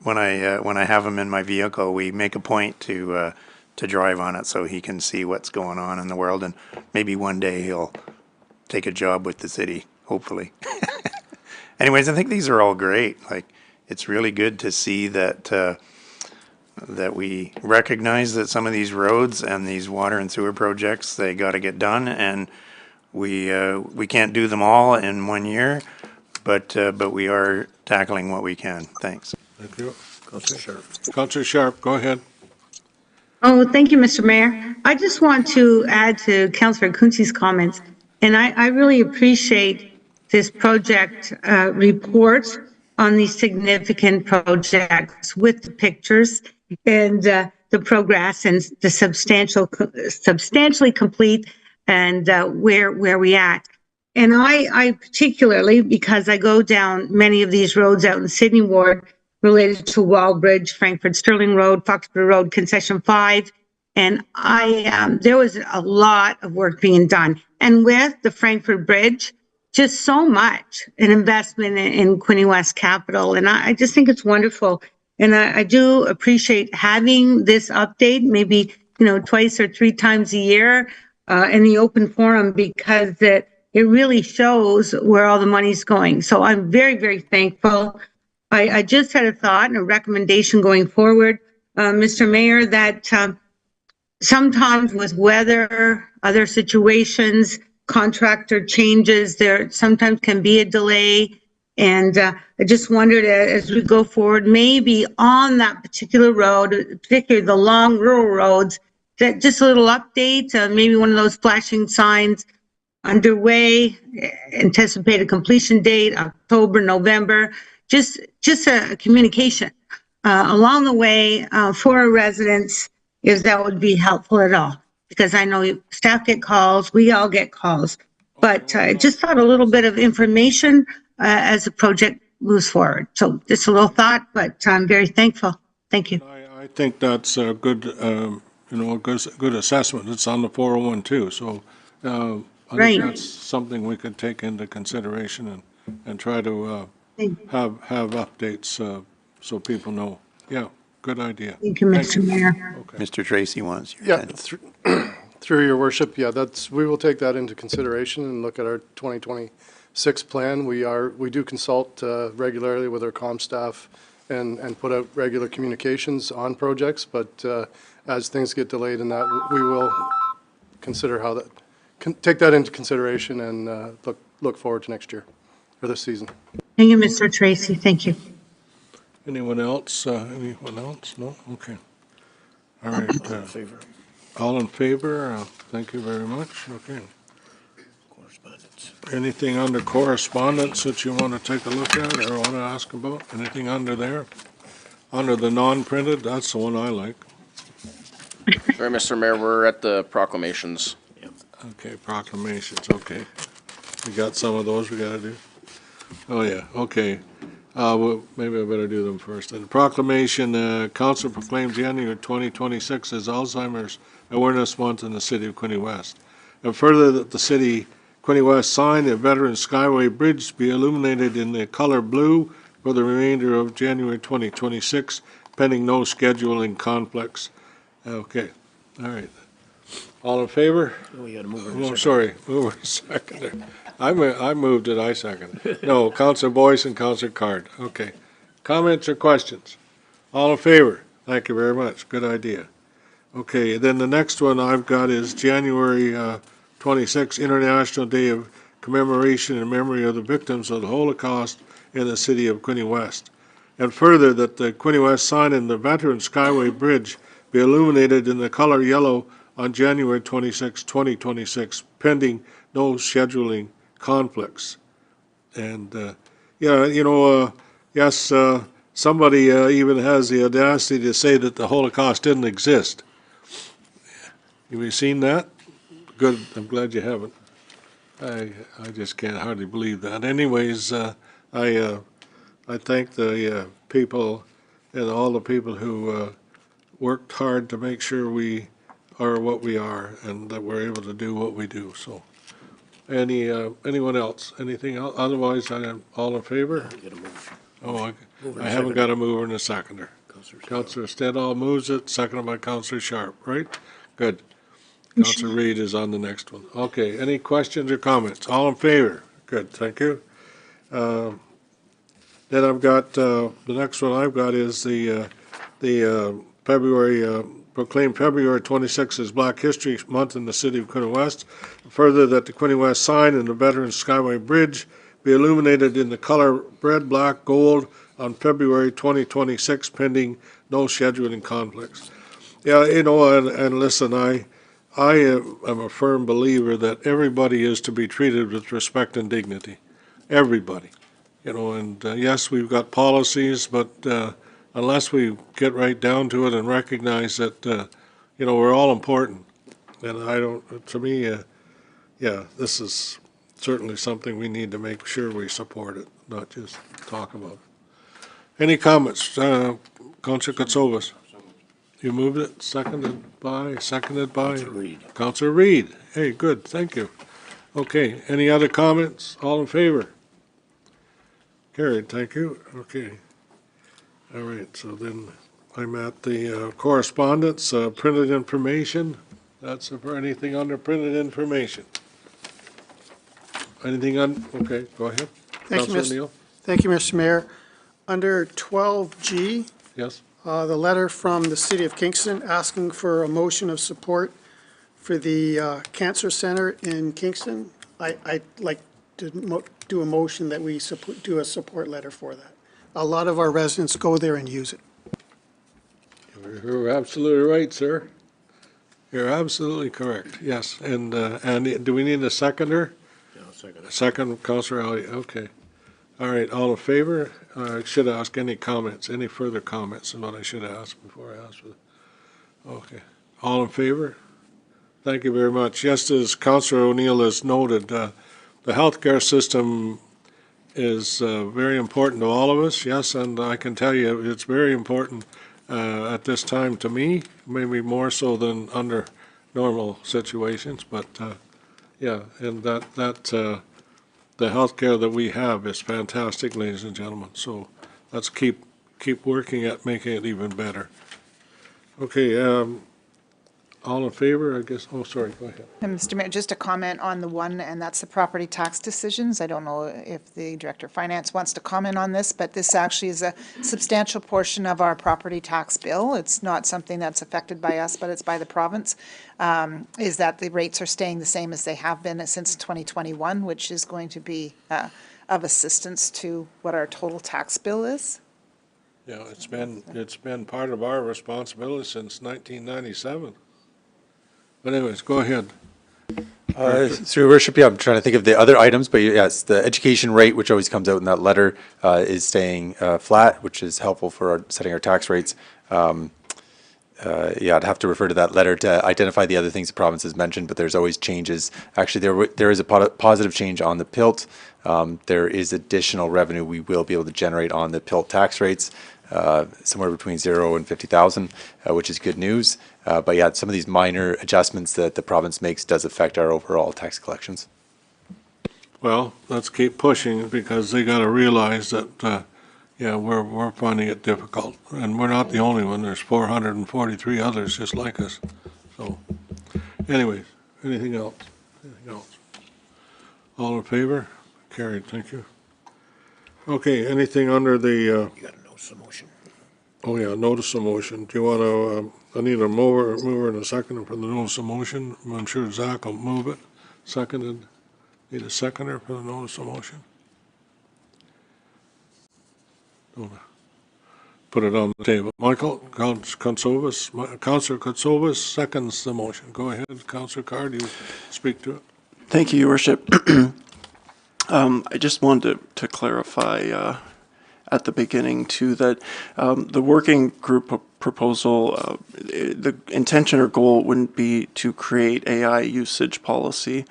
B: When I have him in my vehicle, we make a point to drive on it so he can see what's going on in the world, and maybe one day he'll take a job with the city, hopefully. Anyways, I think these are all great. Like, it's really good to see that that we recognize that some of these roads and these water and sewer projects, they got to get done, and we can't do them all in 1 year, but we are tackling what we can. Thanks.
A: Thank you. Councillor Sharp. Councillor Sharp, go ahead.
D: Oh, thank you, Mr. Mayor. I just want to add to Councillor Quinte's comments, and I really appreciate this project report on these significant projects with the pictures and the progress and the substantially complete and where we at. And I particularly, because I go down many of these roads out in Sydney Ward related to Wallbridge, Frankfurt Sterling Road, Foxborough Road, Concession 5, and there was a lot of work being done. And with the Frankfurt Bridge, just so much an investment in Quinte West Capital. And I just think it's wonderful. And I do appreciate having this update, maybe, twice or three times a year in the open forum, because it really shows where all the money's going. So I'm very, very thankful. I just had a thought and a recommendation going forward, Mr. Mayor, that sometimes with weather, other situations, contractor changes, there sometimes can be a delay. And I just wondered, as we go forward, maybe on that particular road, particularly the long rural roads, that just a little update, maybe one of those flashing signs, underway, anticipated completion date, October, November, just a communication along the way for our residents, if that would be helpful at all. Because I know staff get calls, we all get calls, but I just thought a little bit of information as the project moves forward. So just a little thought, but I'm very thankful. Thank you.
A: I think that's a good, good assessment. It's on the 401 too, so I think that's something we could take into consideration and try to have updates so people know. Yeah, good idea.
D: Thank you, Mr. Mayor.
A: Okay.
B: Mr. Tracy wants your
F: Through your worship, yeah, we will take that into consideration and look at our 2026 plan. We do consult regularly with our comm staff and put out regular communications on projects, but as things get delayed in that, we will consider how that, take that into consideration and look forward to next year or this season.
D: Thank you, Mr. Tracy. Thank you.
A: Anyone else? Anyone else? No? Okay. All right. All in favor? Thank you very much. Okay.
I: Correspondence.
A: Anything under correspondence that you want to take a look at or want to ask about? Anything under there? Under the non-printed, that's the one I like.
J: Sorry, Mr. Mayor, we're at the proclamations.
A: Okay, proclamations, okay. We got some of those we gotta do? Oh, yeah, okay. Well, maybe I better do them first. The proclamation, Council proclaims January 2026 as Alzheimer's Awareness Month in the city of Quinte West. And further, that the city Quinte West sign at Veterans Skyway Bridge be illuminated in the color blue for the remainder of January 2026, pending no scheduling conflicts. Okay, all right. All in favor?
I: We gotta move it.
A: Oh, sorry, mover and seconder. I moved it, I seconded it. No, Counselor Boyce and Counselor Card. Okay. Comments or questions? All in favor? Thank you very much. Good idea. Okay, then the next one I've got is January 26th, International Day of Commemoration in memory of the victims of the Holocaust in the city of Quinte West. And further, that the Quinte West sign in the Veterans Skyway Bridge be illuminated in the color yellow on January 26, 2026, pending no scheduling conflicts. And, yes, somebody even has the audacity to say that the Holocaust didn't exist. Have you seen that? Good, I'm glad you haven't. I just can't hardly believe that. Anyways, I thank the people and all the people who worked hard to make sure we are what we are and that we're able to do what we do. So, anyone else? Anything else? Otherwise, I am all in favor. Oh, I haven't got a mover and a seconder. Councillor Stedall moves it, seconded by Councillor Sharp, right? Good. Councillor Reid is on the next one. Okay, any questions or comments? All in favor? Good, thank you. Then I've got, the next one I've got is the February, proclaim February 26th as Black History Month in the city of Quinte West. Further, that the Quinte West sign in the Veterans Skyway Bridge be illuminated in the color red, black, gold on February 2026, pending no scheduling conflicts. Yeah, and listen, I am a firm believer that everybody is to be treated with respect and dignity. Everybody. And yes, we've got policies, but unless we get right down to it and recognize that, we're all important. And to me, this is certainly something we need to make sure we support it, not just talk about it. Any comments? Councillor Katsovas? You moved it, seconded by?
I: Reid.
A: Councillor Reid. Hey, good, thank you. Okay, any other comments? All in favor? Carried, thank you. Okay. All right, so then I'm at the correspondence, printed information. That's for anything under printed information. Anything okay, go ahead.
H: Thank you,
A: Councillor Neal?
H: Thank you, Mr. Mayor. Under 12G,
A: Yes?
H: the letter from the City of Kingston asking for a motion of support for the Cancer Center in Kingston. I'd like to do a motion that we do a support letter for that. A lot of our residents go there and use it.
A: You're absolutely right, sir. You're absolutely correct, yes. And do we need a seconder?
I: Yeah, I'll second it.
A: Second, Councillor Elliott, okay. All right, all in favor? I should ask any comments, any further comments is what I should ask before I ask for okay. All in favor? Thank you very much. Just as Councillor O'Neill has noted, the healthcare system is very important to all of us, yes, and I can tell you it's very important at this time to me, maybe more so than under normal situations, but yeah, and the healthcare that we have is fantastic, ladies and gentlemen, so let's keep working at making it even better. Okay, all in favor, I guess, oh, sorry, go ahead.
G: And Mr. Mayor, just a comment on the one, and that's the property tax decisions. I don't know if the Director of Finance wants to comment on this, but this actually is a substantial portion of our property tax bill. It's not something that's affected by us, but it's by the province, is that the rates are staying the same as they have been since 2021, which is going to be of assistance to what our total tax bill is.
A: Yeah, it's been part of our responsibility since 1997. But anyways, go ahead.
K: Through your worship, yeah, I'm trying to think of the other items, but yes, the education rate, which always comes out in that letter, is staying flat, which is helpful for setting our tax rates. Yeah, I'd have to refer to that letter to identify the other things the province has mentioned, but there's always changes. Actually, there is a positive change on the PILT. There is additional revenue we will be able to generate on the PILT tax rates, somewhere between 0 and 50,000, which is good news. But yeah, some of these minor adjustments that the province makes does affect our overall tax collections.
A: Well, let's keep pushing because they gotta realize that, yeah, we're finding it difficult. And we're not the only one. There's 443 others just like us. So, anyways, anything else? Anything else? All in favor? Carried, thank you. Okay, anything under the,
I: You gotta notice the motion.
A: oh yeah, notice of motion. Do you wanna, I need a mover and a seconder for the notice of motion. I'm sure Zach will move it. Seconded. Need a seconder for the notice of motion? Put it on the table. Michael, Councilor Katsovas seconds the motion. Go ahead, Councilor Card, you speak to it.
N: Thank you, Your Worship. I just wanted to clarify at the beginning too that the working group proposal, the intention or goal wouldn't be to create AI usage policy.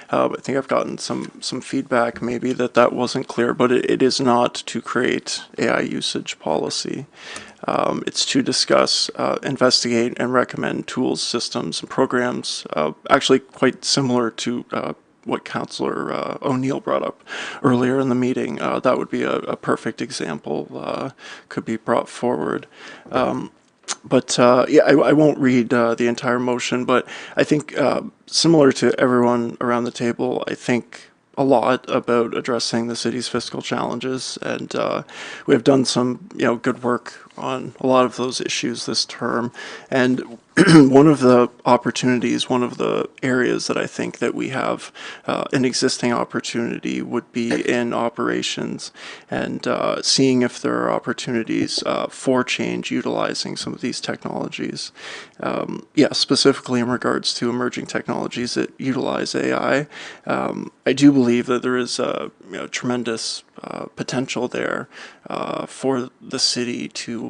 N: I think I've gotten some feedback maybe that wasn't clear, but it is not to create AI usage policy. It's to discuss, investigate, and recommend tools, systems, and programs, actually quite similar to what Councillor O'Neill brought up earlier in the meeting. That would be a perfect example, could be brought forward. Yeah, I won't read the entire motion, but I think similar to everyone around the table, I think a lot about addressing the city's fiscal challenges, and we have done some good work on a lot of those issues this term. And one of the opportunities, one of the areas that I think that we have an existing opportunity would be in operations, and seeing if there are opportunities for change utilizing some of these technologies. Yeah, specifically in regards to emerging technologies that utilize AI. I do believe that there is tremendous potential there for the city to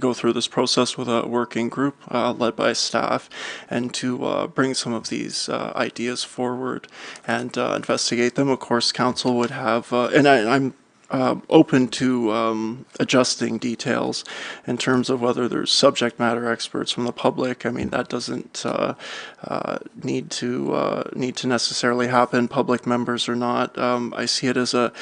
N: go through this process with a working group led by staff, and to bring some of these ideas forward and investigate them. Of course, council would have, and I'm open to adjusting details in terms of whether there's subject matter experts from the public. I mean, that doesn't need to necessarily happen, public members or not. I see it as a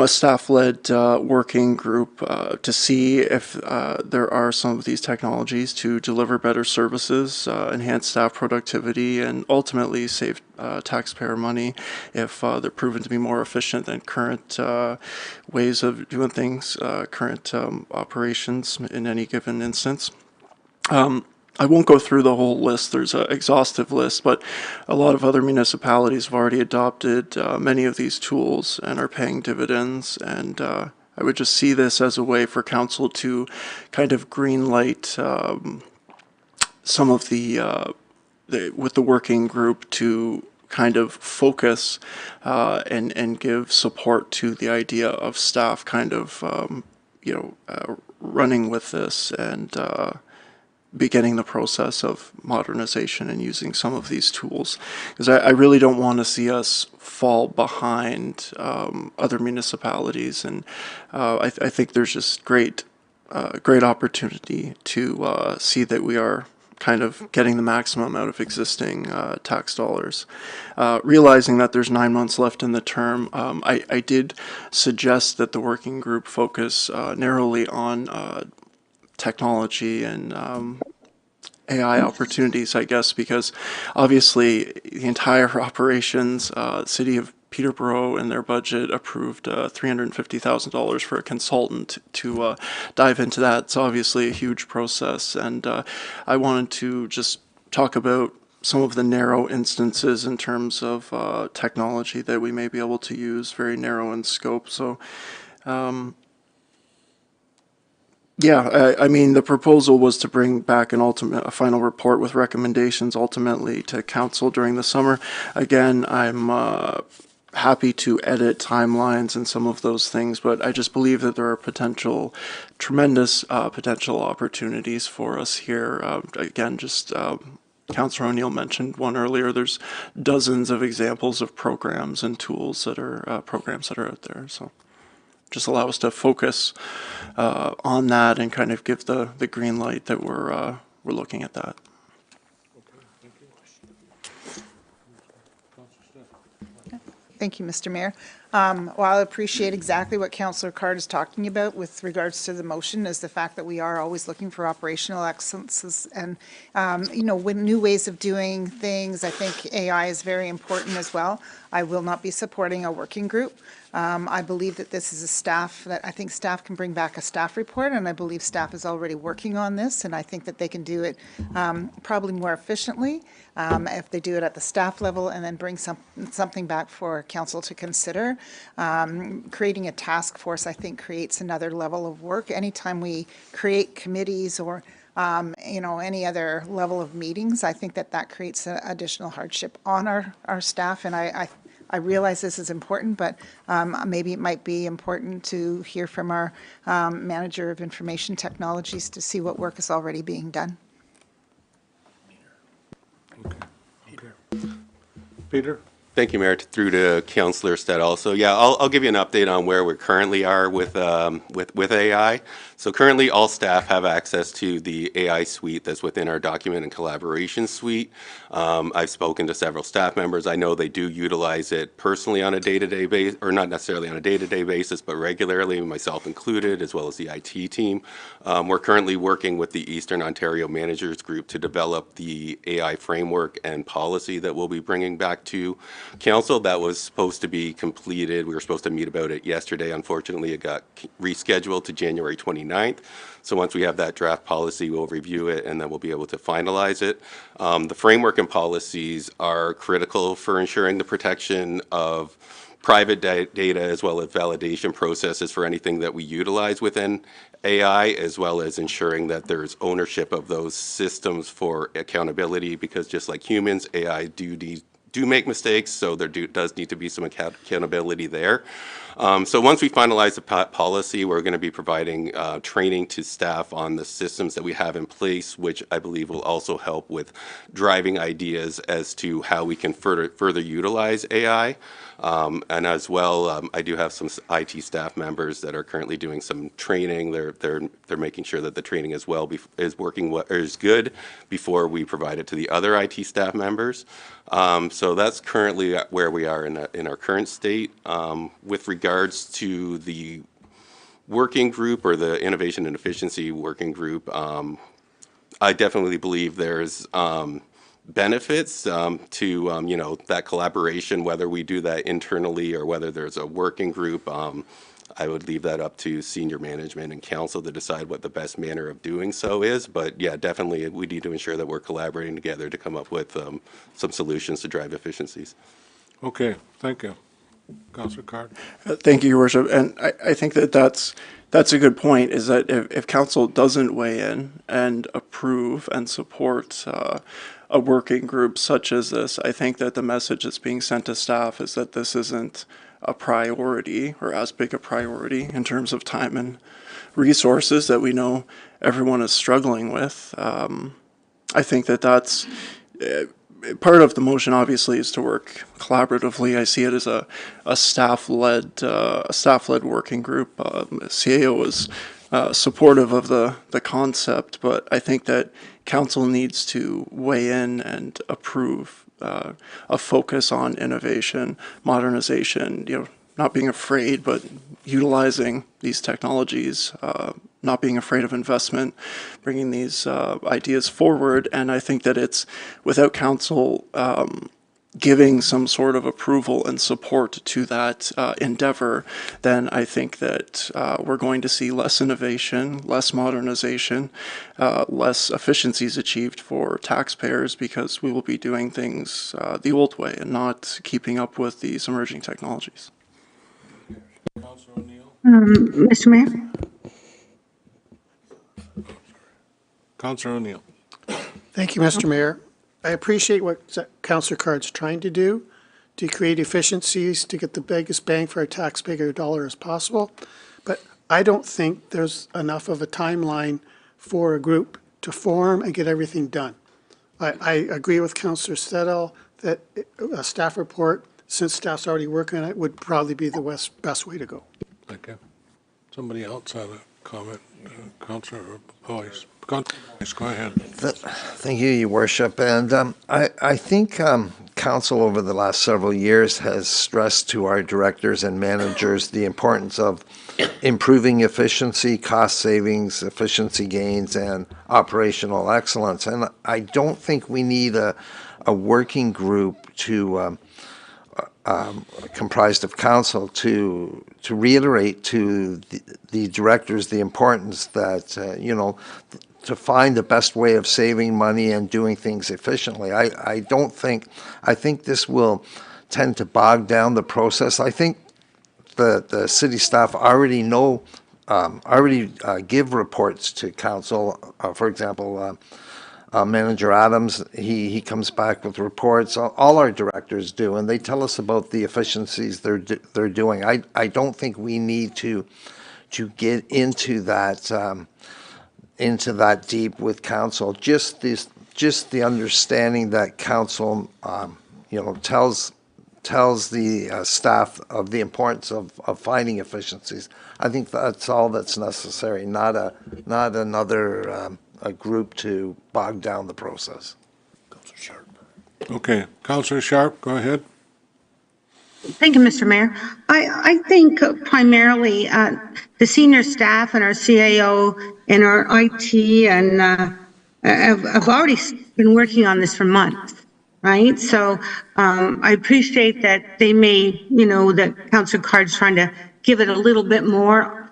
N: staff-led working group to see if there are some of these technologies to deliver better services, enhance staff productivity, and ultimately save taxpayer money if they're proven to be more efficient than current ways of doing things, current operations in any given instance. I won't go through the whole list. There's an exhaustive list, but a lot of other municipalities have already adopted many of these tools and are paying dividends. And I would just see this as a way for council to kind of green light some of with the working group to kind of focus and give support to the idea of staff kind of running with this and beginning the process of modernization and using some of these tools, because I really don't want to see us fall behind other municipalities, and I think there's just great opportunity to see that we are kind of getting the maximum out of existing tax dollars. Realizing that there's 9 months left in the term, I did suggest that the working group focus narrowly on technology and AI opportunities, I guess, because obviously the entire operations, City of Peterborough in their budget approved $350,000 for a consultant to dive into that. It's obviously a huge process, and I wanted to just talk about some of the narrow instances in terms of technology that we may be able to use, very narrow in scope. So yeah, I mean, the proposal was to bring back a final report with recommendations ultimately to council during the summer. Again, I'm happy to edit timelines and some of those things, but I just believe that there are tremendous potential opportunities for us here. Again, just Councillor O'Neill mentioned one earlier. There's dozens of examples of programs and tools that are out there. So just allow us to focus on that and kind of give the green light that we're looking at that.
G: Thank you, Mr. Mayor. Well, I appreciate exactly what Councillor Card is talking about with regards to the motion, is the fact that we are always looking for operational excellences and, with new ways of doing things. I think AI is very important as well. I will not be supporting a working group. I believe that this is I think staff can bring back a staff report, and I believe staff is already working on this, and I think that they can do it probably more efficiently if they do it at the staff level and then bring something back for council to consider. Creating a task force, I think, creates another level of work. Anytime we create committees or any other level of meetings, I think that creates an additional hardship on our staff, and I realize this is important, but maybe it might be important to hear from our manager of information technologies to see what work is already being done.
A: Peter?
O: Thank you, Mayor. Through to Councillor Stead also. Yeah, I'll give you an update on where we currently are with AI. So currently, all staff have access to the AI suite that's within our document and collaboration suite. I've spoken to several staff members. I know they do utilize it personally on a day-to-day basis, or not necessarily on a day-to-day basis, but regularly, myself included, as well as the IT team. We're currently working with the Eastern Ontario Managers Group to develop the AI framework and policy that we'll be bringing back to Council. That was supposed to be completed. We were supposed to meet about it yesterday. Unfortunately, it got rescheduled to January 29th. So once we have that draft policy, we'll review it and then we'll be able to finalize it. The framework and policies are critical for ensuring the protection of private data as well as validation processes for anything that we utilize within AI, as well as ensuring that there's ownership of those systems for accountability, because just like humans, AI do make mistakes, so there does need to be some accountability there. So once we finalize the policy, we're going to be providing training to staff on the systems that we have in place, which I believe will also help with driving ideas as to how we can further utilize AI. And as well, I do have some IT staff members that are currently doing some training. They're making sure that the training is good before we provide it to the other IT staff members. So that's currently where we are in our current state. With regards to the working group, or the Innovation and Efficiency Working Group, I definitely believe there's benefits to that collaboration, whether we do that internally or whether there's a working group. I would leave that up to senior management and council to decide what the best manner of doing so is. But yeah, definitely we need to ensure that we're collaborating together to come up with some solutions to drive efficiencies.
A: Okay, thank you. Councillor Card.
N: Thank you, Your Worship. And I think that's a good point, is that if council doesn't weigh in and approve and support a working group such as this, I think that the message that's being sent to staff is that this isn't a priority, or as big a priority in terms of time and resources that we know everyone is struggling with. I think that's part of the motion, obviously, is to work collaboratively. I see it as a staff-led working group. CAO is supportive of the concept, but I think that council needs to weigh in and approve a focus on innovation, modernization, not being afraid, but utilizing these technologies, not being afraid of investment, bringing these ideas forward. And I think that it's without council giving some sort of approval and support to that endeavor, then I think that we're going to see less innovation, less modernization, less efficiencies achieved for taxpayers, because we will be doing things the old way and not keeping up with these emerging technologies.
A: Councillor O'Neill.
D: Mr. Mayor?
A: Councillor O'Neill.
H: Thank you, Mr. Mayor. I appreciate what Councillor Card's trying to do to create efficiencies to get the biggest bang for our taxpayer dollar as possible. But I don't think there's enough of a timeline for a group to form and get everything done. I agree with Councillor Stedall that a staff report, since staff's already working on it, would probably be the best way to go.
A: Thank you. Somebody else had a comment. Councillor Boyce. Go ahead.
P: Thank you, Your Worship. And I think council over the last several years has stressed to our directors and managers the importance of improving efficiency, cost savings, efficiency gains, and operational excellence. And I don't think we need a working group to comprised of council to reiterate to the directors the importance that, you know, to find the best way of saving money and doing things efficiently. I think this will tend to bog down the process. I think the city staff already know, give reports to council. For example, Manager Adams, he comes back with reports. All our directors do, and they tell us about the efficiencies they're doing. I don't think we need to get into that deep with council. Just the understanding that council, you know, tells the staff of the importance of finding efficiencies. I think that's all that's necessary, not another a group to bog down the process.
I: Councillor Sharp.
A: Okay, Councillor Sharp, go ahead.
D: Thank you, Mr. Mayor. I think primarily the senior staff and our CAO and our IT and have already been working on this for months, right? So I appreciate that they may, you know, that Councillor Card's trying to give it a little bit more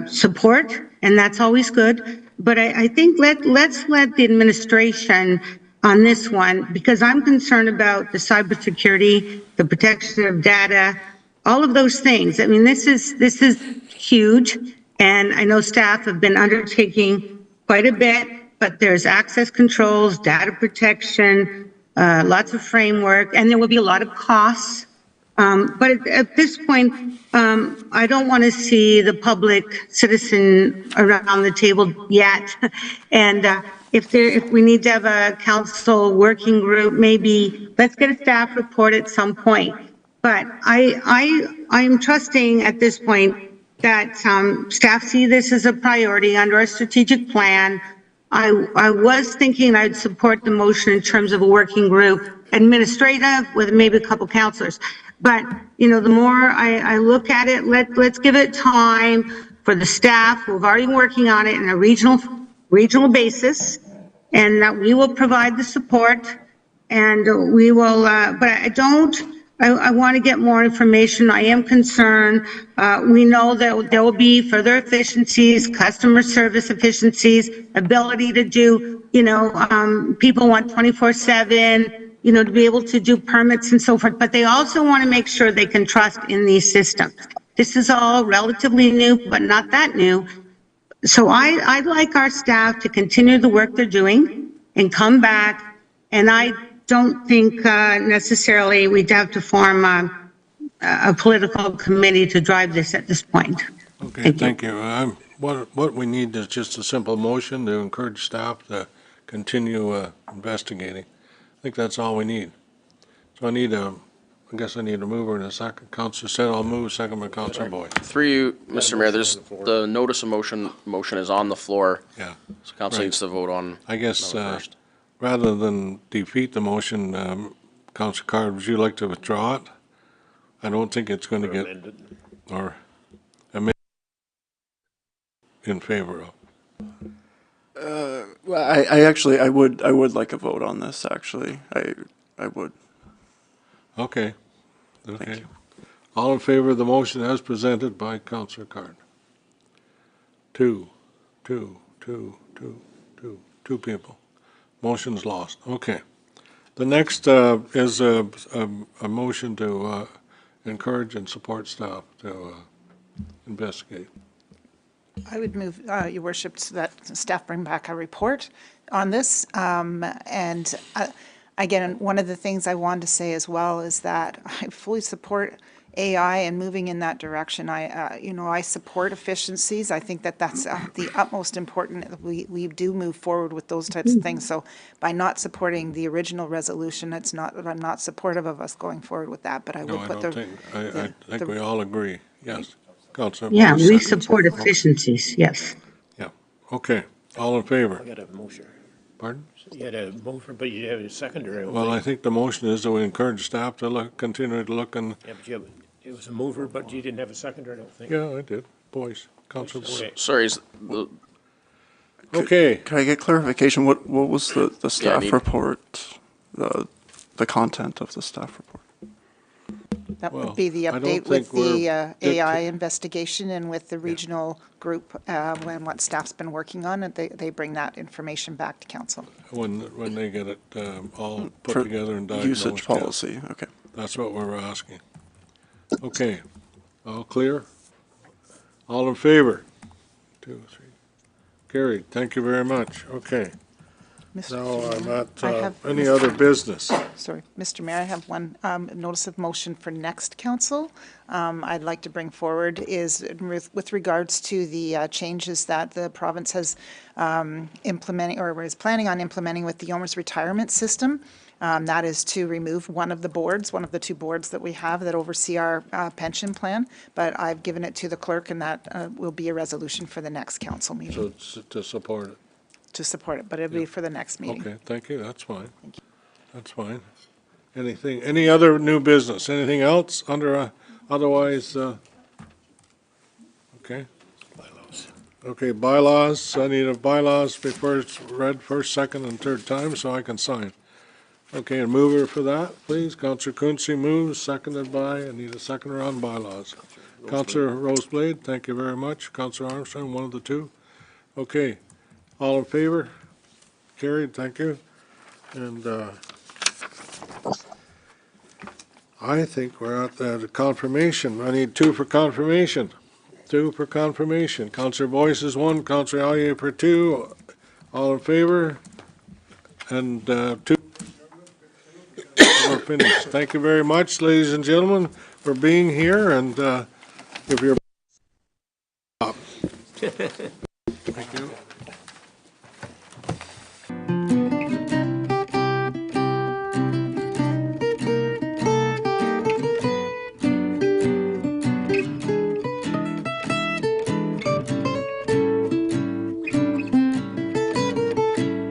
D: support, and that's always good. But I think let's let the administration on this one, because I'm concerned about the cybersecurity, the protection of data, all of those things. I mean, this is huge, and I know staff have been undertaking quite a bit, but there's access controls, data protection, lots of framework, and there will be a lot of costs. But at this point, I don't want to see the public citizen around the table yet. And if we need to have a council working group, maybe let's get a staff report at some point. But I'm trusting at this point that staff see this as a priority under our strategic plan. I was thinking I'd support the motion in terms of a working group, administrative, with maybe a couple councillors. But, you know, the more I look at it, let's give it time for the staff who have already been working on it in a regional basis, and that we will provide the support, and we will, but I want to get more information. I am concerned. We know that there will be further efficiencies, customer service efficiencies, ability to do, you know, people want 24/7, you know, to be able to do permits and so forth, but they also want to make sure they can trust in these systems. This is all relatively new, but not that new. So I'd like our staff to continue the work they're doing and come back. And I don't think necessarily we'd have to form a political committee to drive this at this point.
A: Okay, thank you. What we need is just a simple motion to encourage staff to continue investigating. I think that's all we need. So I guess I need a mover and a second. Councillor said I'll move, second by Councillor Boyd.
J: Through you, Mr. Mayor, there's the notice of motion is on the floor.
A: Yeah.
J: So council needs to vote on.
A: I guess
J: first.
A: rather than defeat the motion, Councillor Card, would you like to withdraw it? I don't think it's going to get, or amend in favor of.
N: Well, I would like a vote on this, actually. I would.
A: Okay. Okay. All in favor of the motion as presented by Councillor Card? Two people. Motion's lost. Okay. The next is a motion to encourage and support staff to investigate.
G: I would move, Your Worship, so that staff bring back a report on this. And again, one of the things I wanted to say as well is that I fully support AI and moving in that direction. I support efficiencies. I think that that's the utmost important that we do move forward with those types of things. So by not supporting the original resolution, it's not that I'm not supportive of us going forward with that, but I would put
A: I think we all agree. Yes. Councillor.
D: Yeah, we support efficiencies, yes.
A: Yeah. Okay. All in favor?
I: I gotta have a motion.
A: Pardon?
I: You had a mover, but you had a seconder. I don't
A: Well, I
I: think.
A: think the motion is that we encourage staff to look, continue to look and,
I: Yeah, but it was a mover, but you didn't have a seconder, I don't think.
A: yeah, I did. Boyce, Councilor Boyce.
I: Okay.
J: Sorry,
A: Okay.
N: Can I get clarification? What was the staff
J: need-
N: report, the content of the staff report?
G: That
A: Well,
G: would be the
A: I don't
G: update with
A: think we're
G: the AI
A: dicta-
G: investigation and with the regional group, and what staff's been working on, and they bring that information back to council.
A: when they get it all put
N: For
A: together and diagnosed.
N: Usage
A: yeah.
N: policy, okay.
A: That's what we're asking. Okay, all clear? All in favor? 2, 3. Carried. Thank you very much. Okay.
G: Mr.
A: Now I'm
G: Chairman,
A: at
G: I have-
A: any other business.
G: Sorry, Mr. Mayor, I have one notice of motion for next council. I'd like to bring forward is with regards to the changes that the province has implementing or is planning on implementing with the OMERS retirement system. That is to remove one of the boards, one of the 2 boards that we have that oversee our pension plan. But I've given it to the clerk, and that will be a resolution for the next council meeting
A: So it's to support it.
G: to support it, but it'll be for the next meeting.
A: Okay, thank you. That's fine. That's fine. Anything, any other new business? Anything else under, otherwise, okay? Okay, bylaws. I need a bylaws before it's read first, second, and third time so I can sign. Okay, a mover for that, please. Councillor Quinte moves, seconded by, I need a seconder on bylaws. Councillor Roseblade, thank you very much. Councillor Armstrong, one of the 2. Okay, all in favor? Carried, thank you. And I think we're at the confirmation. I need 2 for confirmation. 2 for confirmation. Councillor Boyce is 1, Councillor Allier for 2. All in favor? And 2. We're finished. Thank you very much, ladies and gentlemen, for being here, and if you're